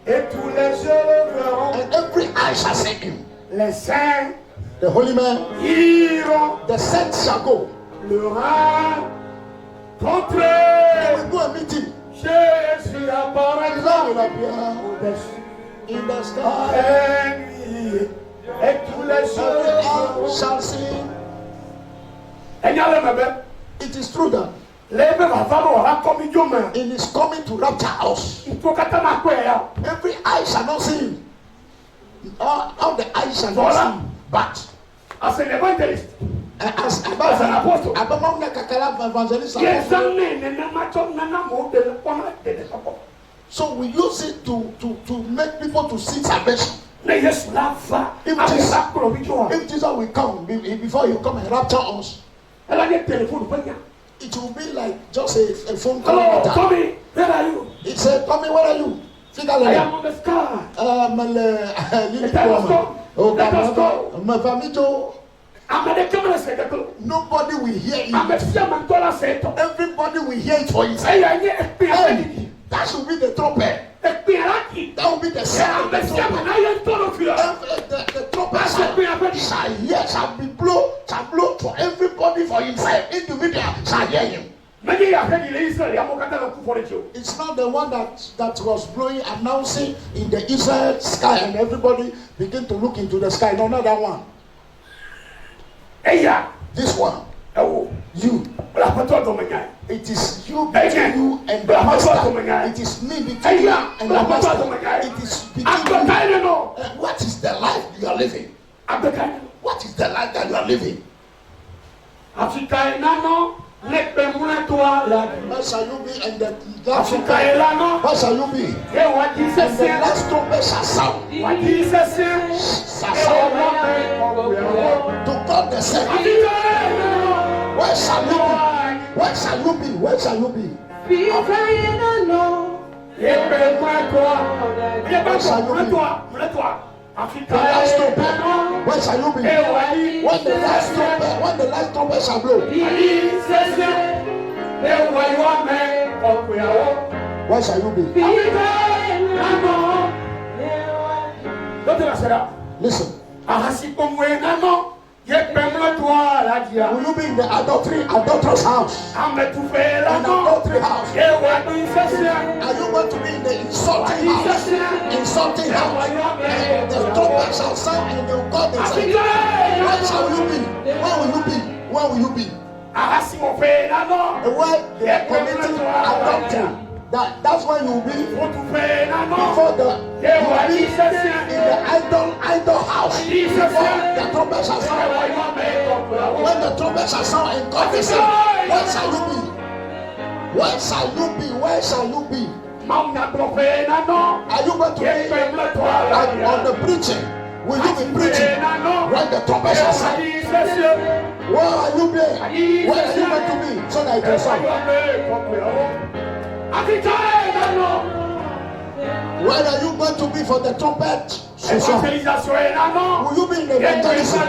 Et tous les yeux le verront. And every eye shall see him. Les saints, the holy man, iront, the saints shall go. Le rencontrer. They will go and meet him. Jésus apparaîtra au-dessus in the sky. Et tous les yeux shall see him. It is true that it is coming to rapture us. Every eye shall not see him. All the eyes shall not see him. But as an evangelist, as an apostle, so we use it to make people to see salvation. If Jesus will come before he come and rapture us, Elle a des téléphones. It will be like just a phone call. Hello, Tommy, where are you? He said, Tommy, where are you? I am on the sky. Let us go. Nobody will hear it. Everybody will hear it for himself. Hey, that should be the trumpet. That will be the sound. The trumpet shall blow for everybody for himself. Individual shall hear him. It's not the one that was blowing, announcing in the Israel sky, and everybody begin to look into the sky. No, not that one. This one. You. It is you between you and the master. It is me between you and the master. It is between you. What is the life you are living? What is the life that you are living? Where shall you be and the last trumpet? Where shall you be? And the last trumpet shall sound. To God the same. Where shall you be? Where shall you be? Where shall you be? Where shall you be? The last trumpet. Where shall you be? When the last trumpet shall blow. Where shall you be? Listen. Will you be in the adulterous house? In the adultery house. Are you going to be in the insulting house? Insulting house. And the trumpet shall sound and the God is saying, where shall you be? Where will you be? Where will you be? Where they are committing adultery. That's where you will be before the you will be in the idol house before the trumpet shall sound. When the trumpet shall sound and God is saying, where shall you be? Where shall you be? Where shall you be? Are you going to be like on the preaching? Will you be preaching when the trumpet shall sound? Where are you being? Where are you going to be so that it can sound? Where are you going to be for the trumpet? Will you be in the evangelism?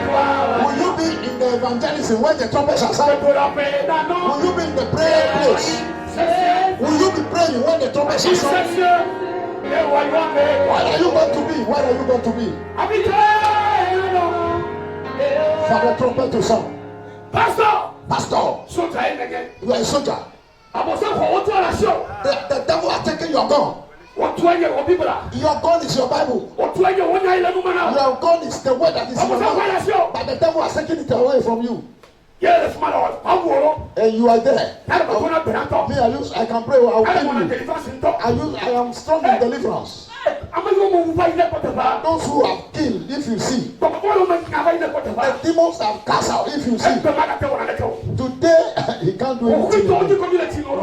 Will you be in the evangelism when the trumpet shall sound? Will you be in the prayer place? Will you be praying when the trumpet shall sound? Where are you going to be? Where are you going to be? For the trumpet to sound. Pastor, you are a soldier. The devil has taken your gun. Your gun is your Bible. Your gun is the word that is in your mouth. But the devil has taken it away from you. And you are there. Me, I can pray. I will kill you. I am strong in deliverance. Those who have killed, if you see, the demons have cast out, if you see. Today, he can't do anything.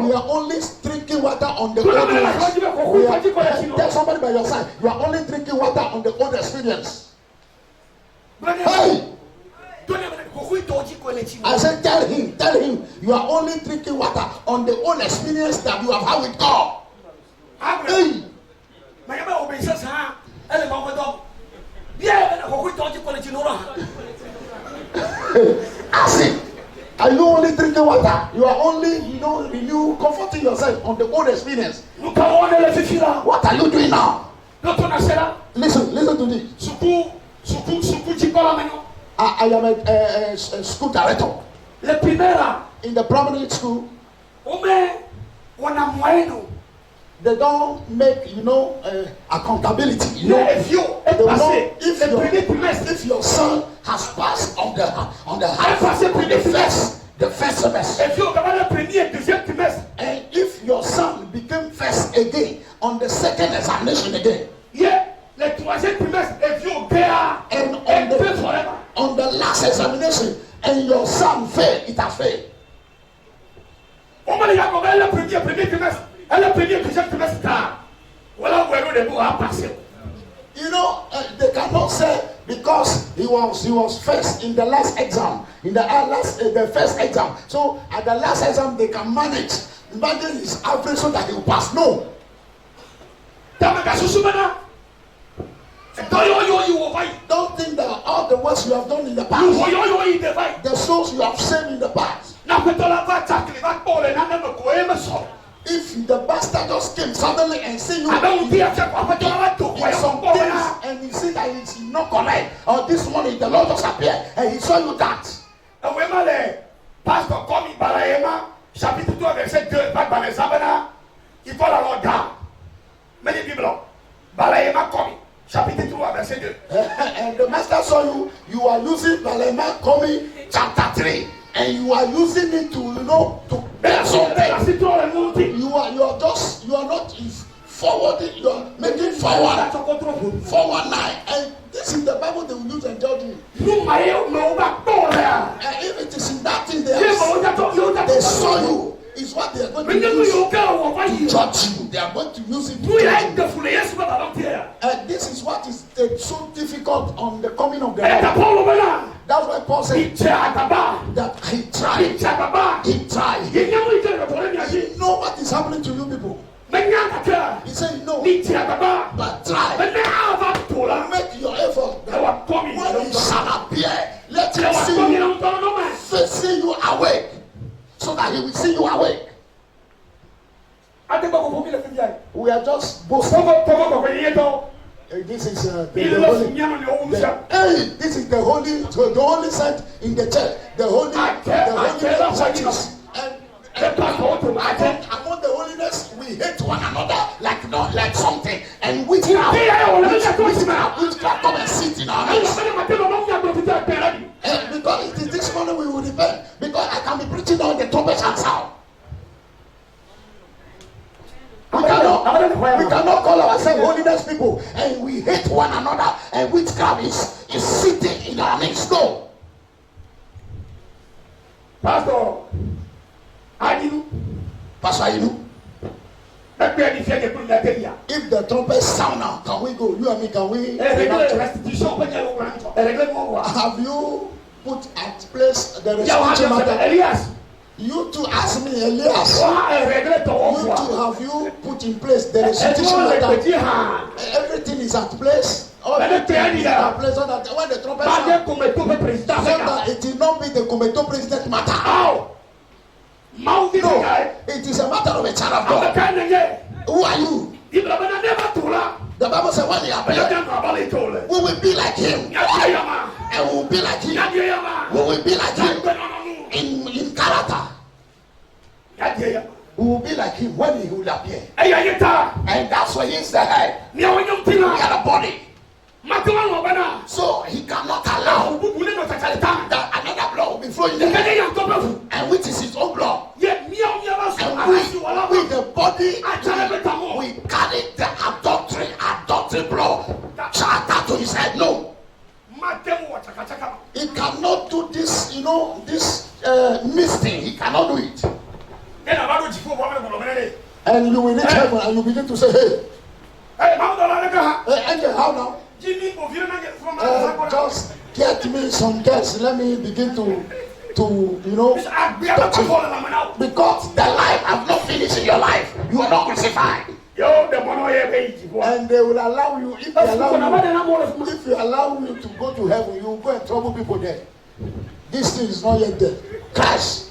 We are only drinking water on the old ones. Tell somebody by your side, you are only drinking water on the old experience. Hey! I said, tell him, you are only drinking water on the old experience that you have had with God. Hey! I said, are you only drinking water? You are only, you comforting yourself on the old experience. What are you doing now? Listen to this. I am a school director. In the primary school, they don't make, accountability. If your son has passed on the first semester, and if your son became first again on the second examination again, and on the last examination, and your son failed, it has failed. You know, they cannot say because he was first in the last exam, in the first exam. So at the last exam they can manage his average so that he will pass. No. Don't think that all the works you have done in the past, the souls you have saved in the past. If the bastard just came suddenly and see you in some things and he see that it's not correct, or this morning the Lord just appeared and he saw you that. Pastor Komi Balayema, chapitre 3, verset 2, pas dans les abana, il faut la loi. Many people, Balayema Komi, chapitre 3, verset 2. And the master saw you are using Balayema Komi, chapter 3. And you are using it to, to bear something. You are not forwarding, you are making forward 9. And this is the Bible they will use and judge you. And if it is in that thing they saw you, is what they are going to use to judge you. They are going to use it to judge you. And this is what is so difficult on the coming of the Lord. That's why Paul said that he tried. You know what is happening to you people? He said no, but try. Make your effort. When he shall appear, let him see you facing you awake, so that he will see you awake. We are just boasting. This is this is the holy saint in the church, the holy churches. And among the holiness, we hate one another like something. And witchcraft come and sit in our midst. Because it is this morning we will repent. Because I can be preaching on the trumpets and sound. We cannot call ourselves holiness people and we hate one another and witchcraft is sitting in our midst. No. Pastor Ayinu. If the trumpet sound now, can we go? You and me, can we? Have you put at place the restitution matter? You too ask me, Elias. You too, have you put in place the restitution matter? Everything is at place. Everything is at place so that when the trumpet sound, so that it will not be the Cometo president matter. No, it is a matter of a child of God. Who are you? The Bible says when he appears, we will be like him. And we will be like him. We will be like him in character. We will be like him when he will appear. And that's why he is the head. We are the body. So he cannot allow that another blood will be flowing there. And which is his own blood. And with the body, we carry the adultery blood charter to his head. No. He cannot do this, this misting. He cannot do it. And you will reach heaven and you begin to say, hey, angel, how now? Just get me some gas. Let me begin to touch it. Because the life have not finished in your life. You are not crucified. And they will allow you, if you allow you to go to heaven, you will go and trouble people there. This thing is not yet there. Crash.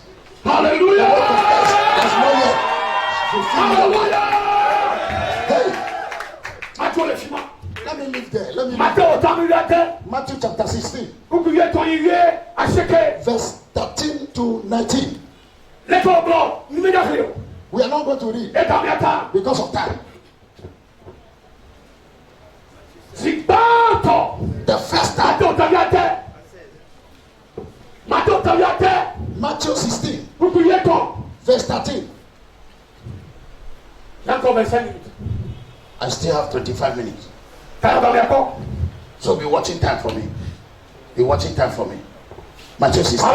Hallelujah. It's not yet. Hey. Let me live there. Matthew chapter 16. Verse 13 to 19. We are not going to read because of time. The first time. Matthew 16. Verse 13. I still have 25 minutes. So be watching time for me. Be watching time for me. Matthew 16.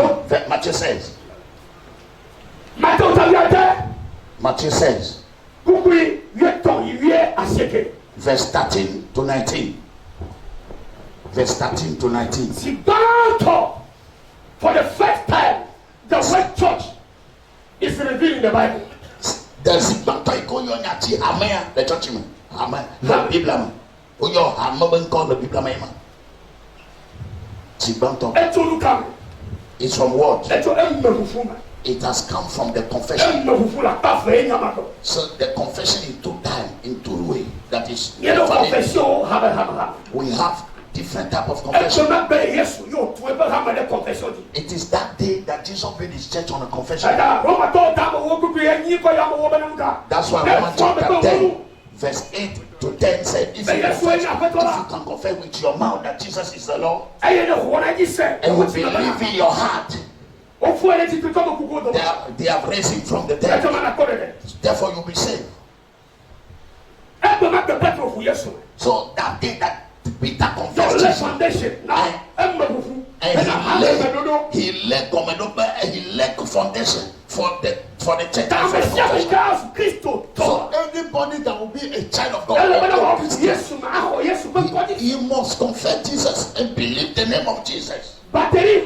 Matthew says. Matthew says. Verse 13 to 19. verse 13 to 19. Si dans for the first time the word church is revealed in the Bible. There's the church man. Amen. The Bible. Oh, yo, I'm not called the Bible man. It's from what? It has come from the confession. So the confession in two time, in two way. That is, we have different type of confession. It is that day that Jesus made his church on a confession. That's why Romans chapter 10 verse 8 to 10 said, if you can confess with your mouth that Jesus is the Lord, and you believe in your heart they have raised him from the dead, therefore you'll be saved. So that day that Peter confessed Jesus, and he laid foundation for the church. So everybody that will be a child of God, he must confess Jesus and believe the name of Jesus. Battery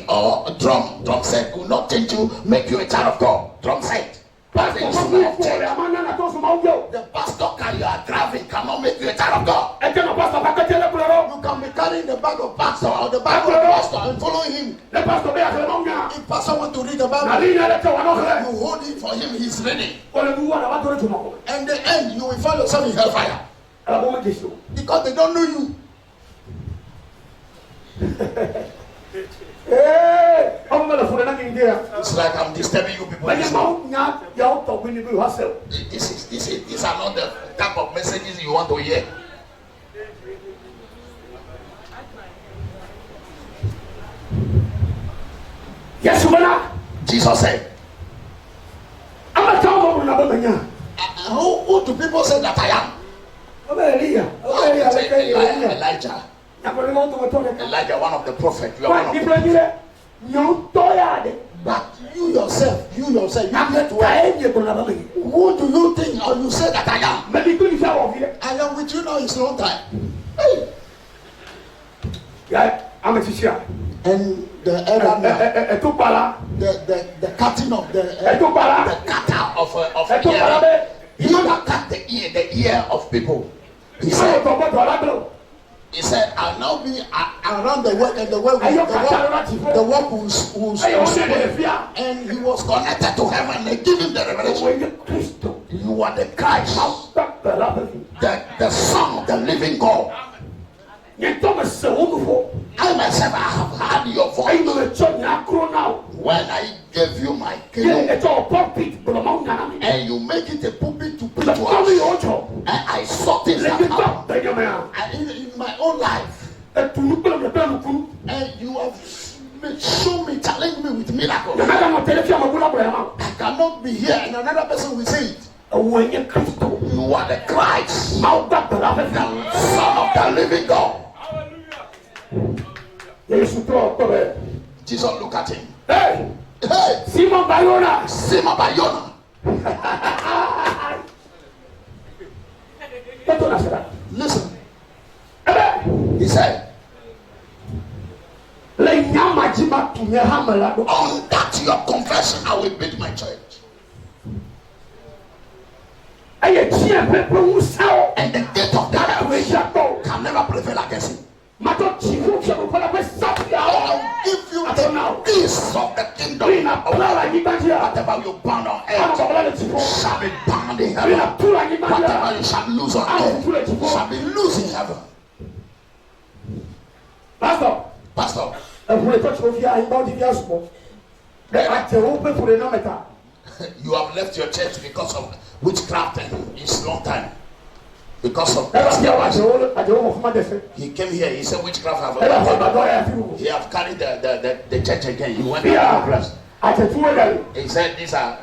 or drum set will not change you, make you a child of God. Drum set. The pastor you are driving cannot make you a child of God. You can be carrying the bag of pastor or the bag of pastor and following him. If pastor want to read the Bible, you hold it for him, he's reading. And the end, you will find yourself in hellfire. Because they don't know you. It's like I'm disturbing you people. These are not the type of messages you want to hear. Yes, Jesus said, who do people say that I am? Elijah. Elijah, one of the prophets. You are one of the but you yourself, you get to who do you think or you say that I am? I am with you now, it's long time. Hey. Yeah, I'm a teacher. And the the cutting of the cutter of ear. He that cut the ear of people. He said, I'll now be around the world, and the world will and he was connected to heaven and they give him the revelation. You are the Christ, the Son of the living God. I myself have heard your voice when I gave you my kingdom, and you make it a pulpit to preach to us. And I saw things that happen in my own life, and you have shown me, challenged me with miracles. I cannot be here and another person will say it. You are the Christ, the Son of the living God. Jesus look at him. Hey, Simon Bayona. Listen. He said, on that your confession I will build my church. And the gate of the hell can never prevail against him. I'll give you the peace of the kingdom. Whatever you bound on earth shall be bound in heaven. Whatever you shall lose on earth shall be loose in heaven. Pastor. You have left your church because of witchcraft and it's long time. Because of he came here, he said witchcraft he have carried the church again. He went to the class. He said these are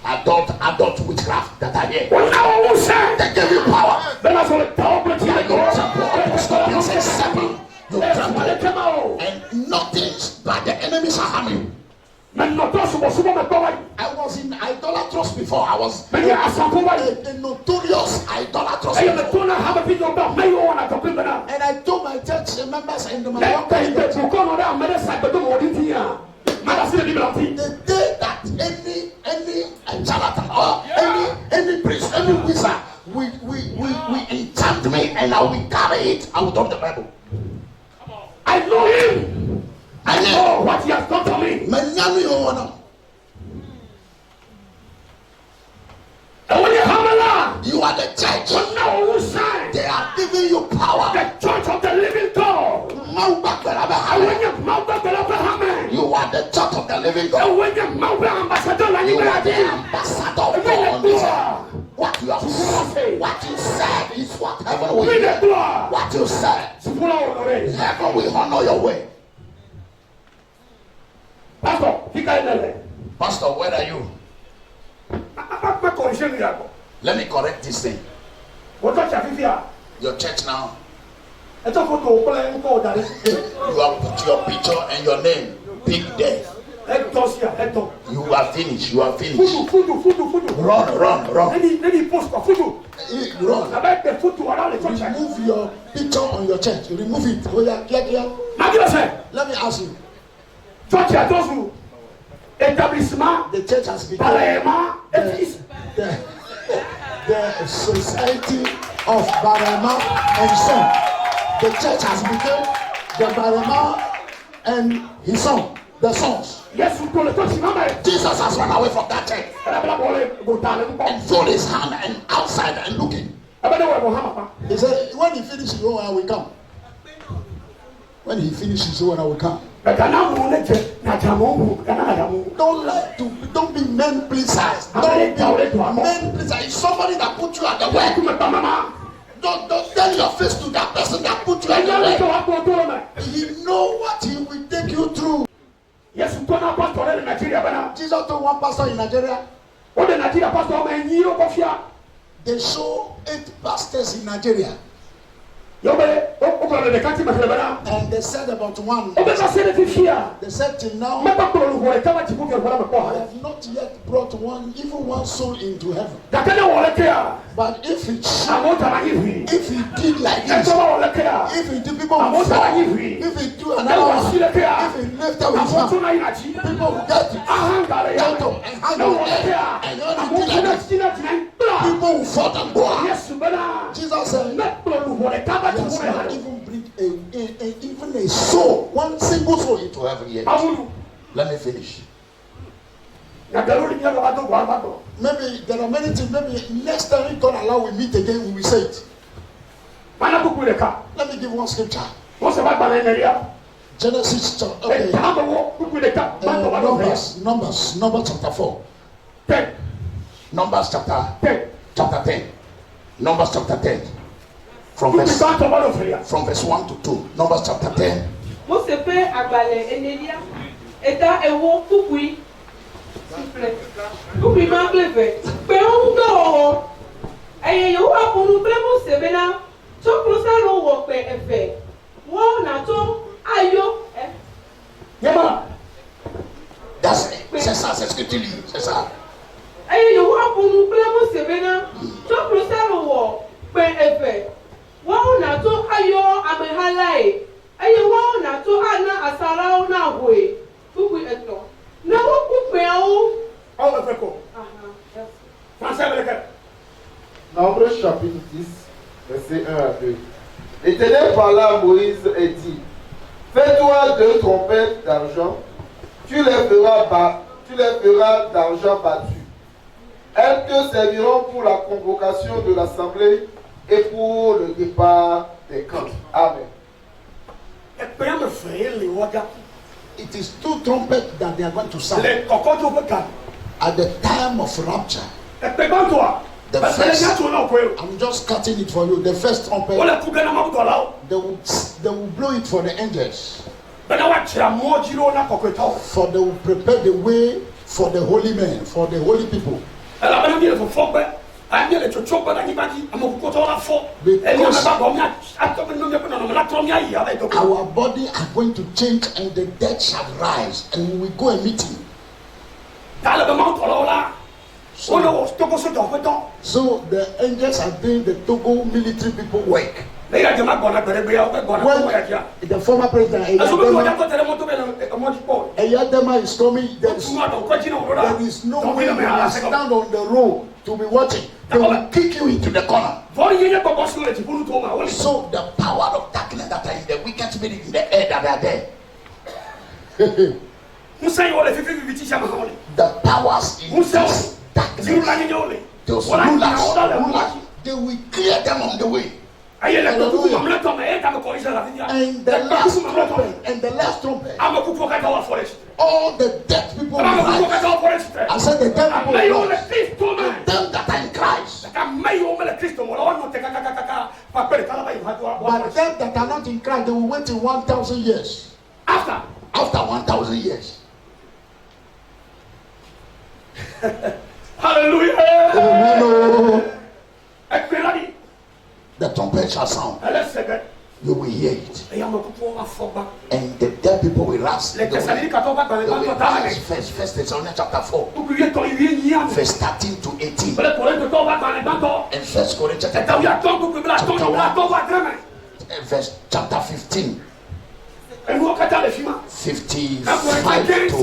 adult witchcraft that are here. They give you power. You trample and nothing but the enemies are harming. I was in idolatrous before. I was a notorious idolatrous before. And I told my church members and my young people, the day that any charlatan or any priest, any wizard we enchant me and I will carry it, I will drop the Bible. I know him. I know what he has done for me. You are the church. They are giving you power. The church of the living God. You are the church of the living God. You are the ambassador of God. What you have said, what you said is what heaven will hear. What you said, heaven will honor your way. Pastor, where are you? Let me correct this thing. Your church now. You have put your picture and your name big there. You are finished. You are finished. Run. Run. Remove your picture on your church. Remove it. Let me ask you. The church has become the society of Barema and son. The church has become the Barema and his son, the sons. Yes, Jesus has run away from that church and thrown his hand and outside and looking. He said, when he finishes, I will come. When he finishes, I will come. Don't be men pleasers. Don't be men pleasers. It's somebody that put you at the work. Don't tell your face to that person that put you at the work. He know what he will take you through. Yes, Jesus told one pastor in Nigeria. They show 8 pastors in Nigeria. And they said about one. They said till now, I have not yet brought even one soul into heaven. But if he did like this, if he did, people will fall. If he do another one, if he lift up his hand, people will get it. And hang on there. And when he did like this, people will fall and go out. Jesus said, he has not even bring even a soul, one single soul into heaven yet. Let me finish. Maybe there are many things. Maybe next time God allow we meet again, we will say it. Let me give one scripture. Genesis chapter Numbers chapter 4. Numbers chapter 10. Numbers chapter 10. From verse 1 to 2. Numbers chapter 10. C'est ça, c'est ce que tu lis, c'est ça. Nombre chapitre 10, verset 1 à 2. L'Éternel parla à Moïse et dit: fais-toi 2 trompettes d'argent, tu les feras d'argent battu. Elles te serviront pour la convocation de l'assemblée et pour le départ des camps. Amen. It is 2 trumpets that they are going to sound at the time of rapture. The first, I'm just cutting it for you. The first trumpet, they will blow it for the angels. For they will prepare the way for the holy men, for the holy people. Because our body are going to change and the dead shall rise and we will go and meet him. So the angels are doing the Togo military people work. When the former president Eyadema is coming, there is no way you can stand on the road to be watching. They will kick you into the corner. So the power of darkness that are in the wicked spirit in the air that are there. The powers in this darkness, those rulers, they will clear them on the way. And the last trumpet, all the dead people will rise. I said the dead people will rise. Them that are in Christ. But them that are not in Christ, they will wait in 1,000 years. After 1,000 years. Hallelujah. Amen. The trumpet shall sound. You will hear it. And the dead people will rise. They will rise. First Thessalonians chapter 4. Verse 13 to 18. And First Corinthians chapter 1. Verse chapter 15. 55 to...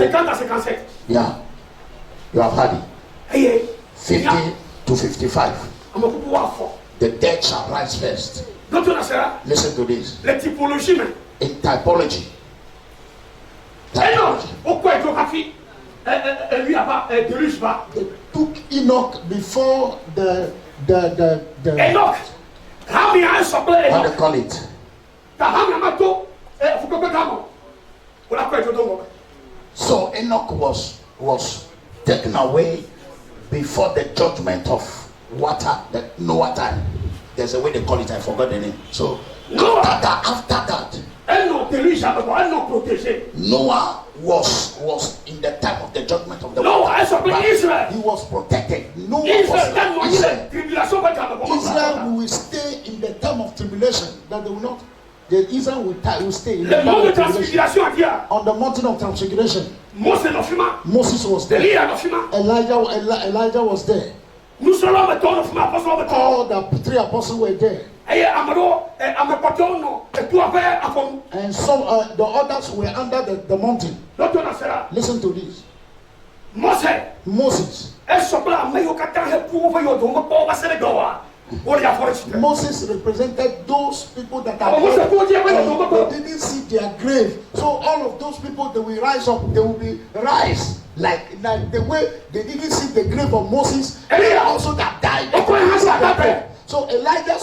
Yeah. You have heard it. 50 to 55. The dead shall rise first. Listen to this. In typology. They took Enoch before the Enoch. How do you call it? So Enoch was taken away before the judgment of water, the Noah time. There's a way they call it, I forgot the name. So after that, Noah was in the time of the judgment of the water. He was protected. Noah was Israel. Israel will stay in the time of tribulation. That they will not. The Israel will stay in the time of tribulation. On the mountain of transfiguration. Moses was there. Elijah was there. All the 3 apostles were there. And some the others were under the mountain. Listen to this. Moses represented those people that are dead. They didn't see their grave. So all of those people, they will rise up. They will be rise like the way they didn't see the grave of Moses. They also that died. So Elijah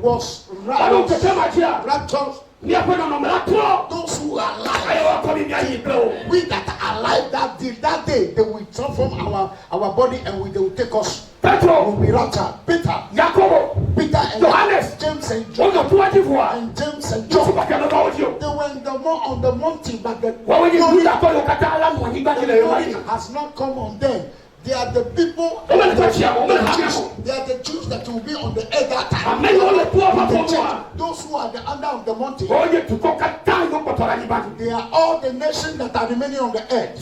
was raptured. Those who are alive, we that are alive that day, they will transform our body and they will take us. Will be raptured. Peter and James and John. And James and John. They were on the mountain, but the glory has not come on them. They are the people, they are the Jews that will be on the earth that time. Those who are under of the mountain, they are all the nations that are remaining on the earth.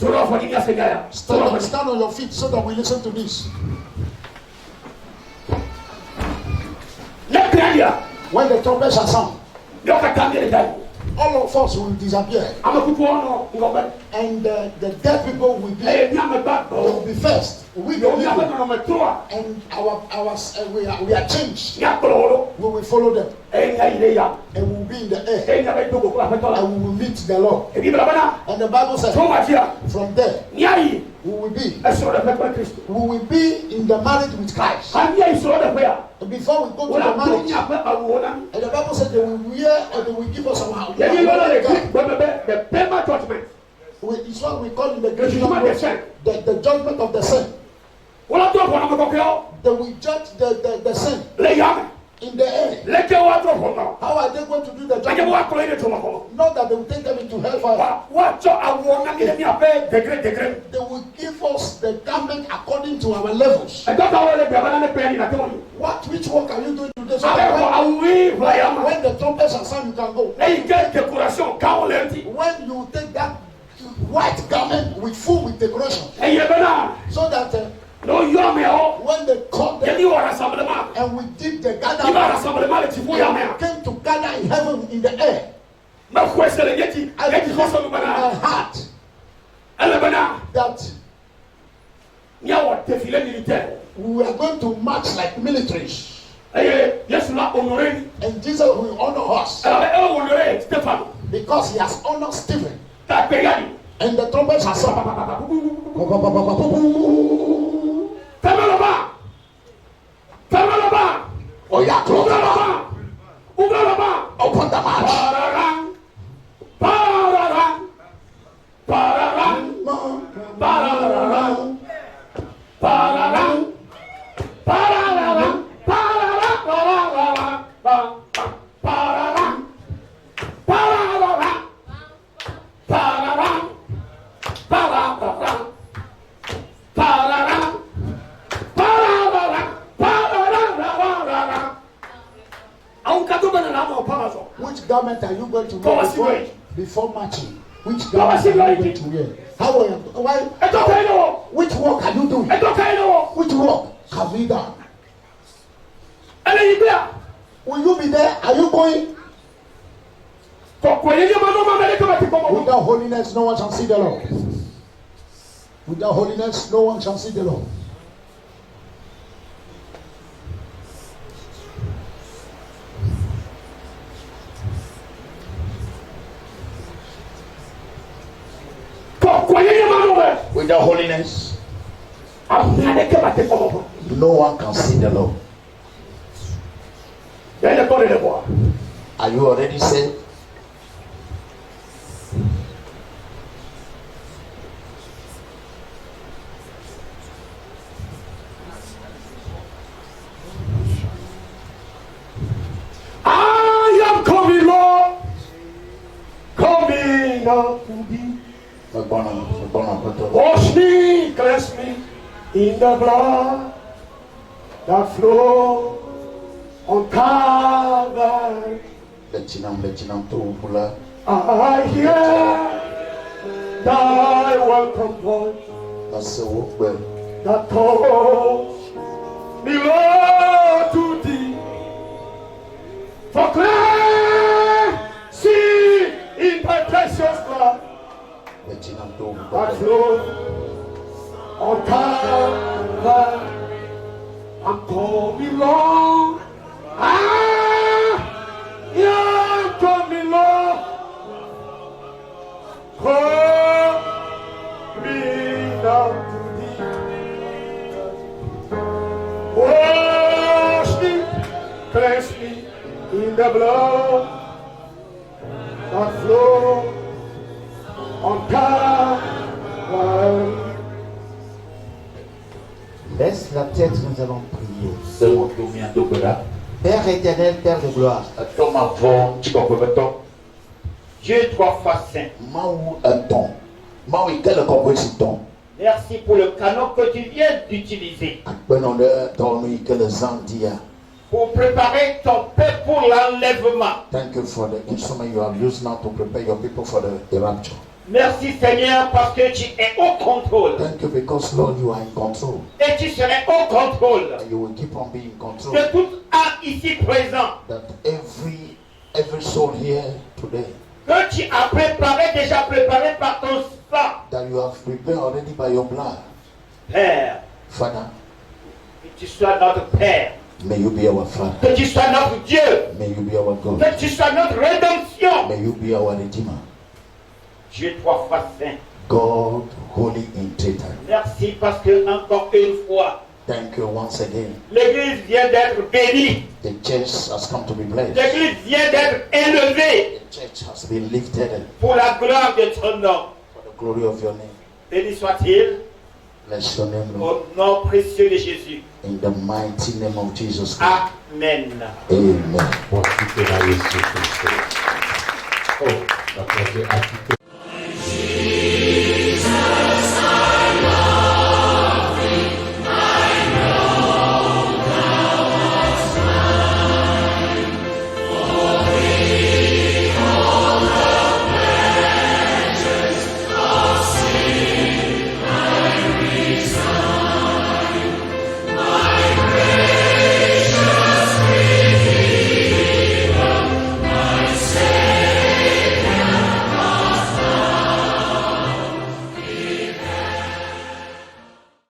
Stand on your feet so that we listen to this. When the trumpet shall sound, all of us will disappear. And the dead people will be first. We will and we are changed. We will follow them. And we will be in the air. And we will meet the Lord. And the Bible says, from there, we will be in the marriage with Christ. Before we go to the marriage, and the Bible said they will wear and they will give us our it's what we call in the Greek the judgment of the sin. They will judge the sin in the air. How are they going to do the judgment? Not that they will take them into hellfire. They will give us the garment according to our levels. Which work are you doing today? So when the trumpets are sound, you can go. When you take that white garment with full with decoration. So that when they come there and we did the gathering and came to gather in heaven in the air, I in my heart that we are going to march like militaries. And Jesus will honor us because he has honored Stephen. And the trumpets are sounded. Oh yeah, open the march. Which garment are you going to wear before marching? Which garment are you going to wear? How are you? Which work are you doing? Which work have you done? Will you be there? Are you going? Without holiness, no one shall see the Lord. Without holiness, no one shall see the Lord. Without holiness, no one can see the Lord. Are you already saved? I am coming, Lord, coming up to thee. Wash me, cleanse me in the blood that flows on Calvary. I hear thy welcome voice that calls me, Lord, to thee. For cleansing in thy precious blood that flows on Calvary. I'm coming, Lord. I'm coming, Lord. Coming down to thee. Wash me, cleanse me in the blood that flows on Calvary. Baisse la tête, nous allons prier. Père éternel, Père de gloire. Dieu trois fois saint. Merci pour le canon que tu viens d'utiliser pour préparer ton peuple pour l'enlèvement. Thank you for the instrument you have used now to prepare your people for the rapture. Merci Seigneur parce que tu es au contrôle. Thank you because Lord you are in control. Et tu serais au contrôle. And you will keep on being in control. De toute âme ici présent. That every soul here today. Que tu as déjà préparé par ton sang. That you have prepared already by your blood. Père. Father. Que tu sois notre Père. May you be our Father. Que tu sois notre Dieu. May you be our God. Que tu sois notre rédemption. May you be our Redeemer. Dieu trois fois saint. God, holy in Triton. Merci parce que encore une fois. Thank you once again. L'église vient d'être bénie. The church has come to be blessed. L'église vient d'être élevée. The church has been lifted. Pour la gloire de ton nom. For the glory of your name. Béni soit-il. Bless your name, Au Lord. nom précieux de Jésus. In the mighty name of Jesus Christ. Amen. Amen. Pour quitter la Jésus Christ. Oh,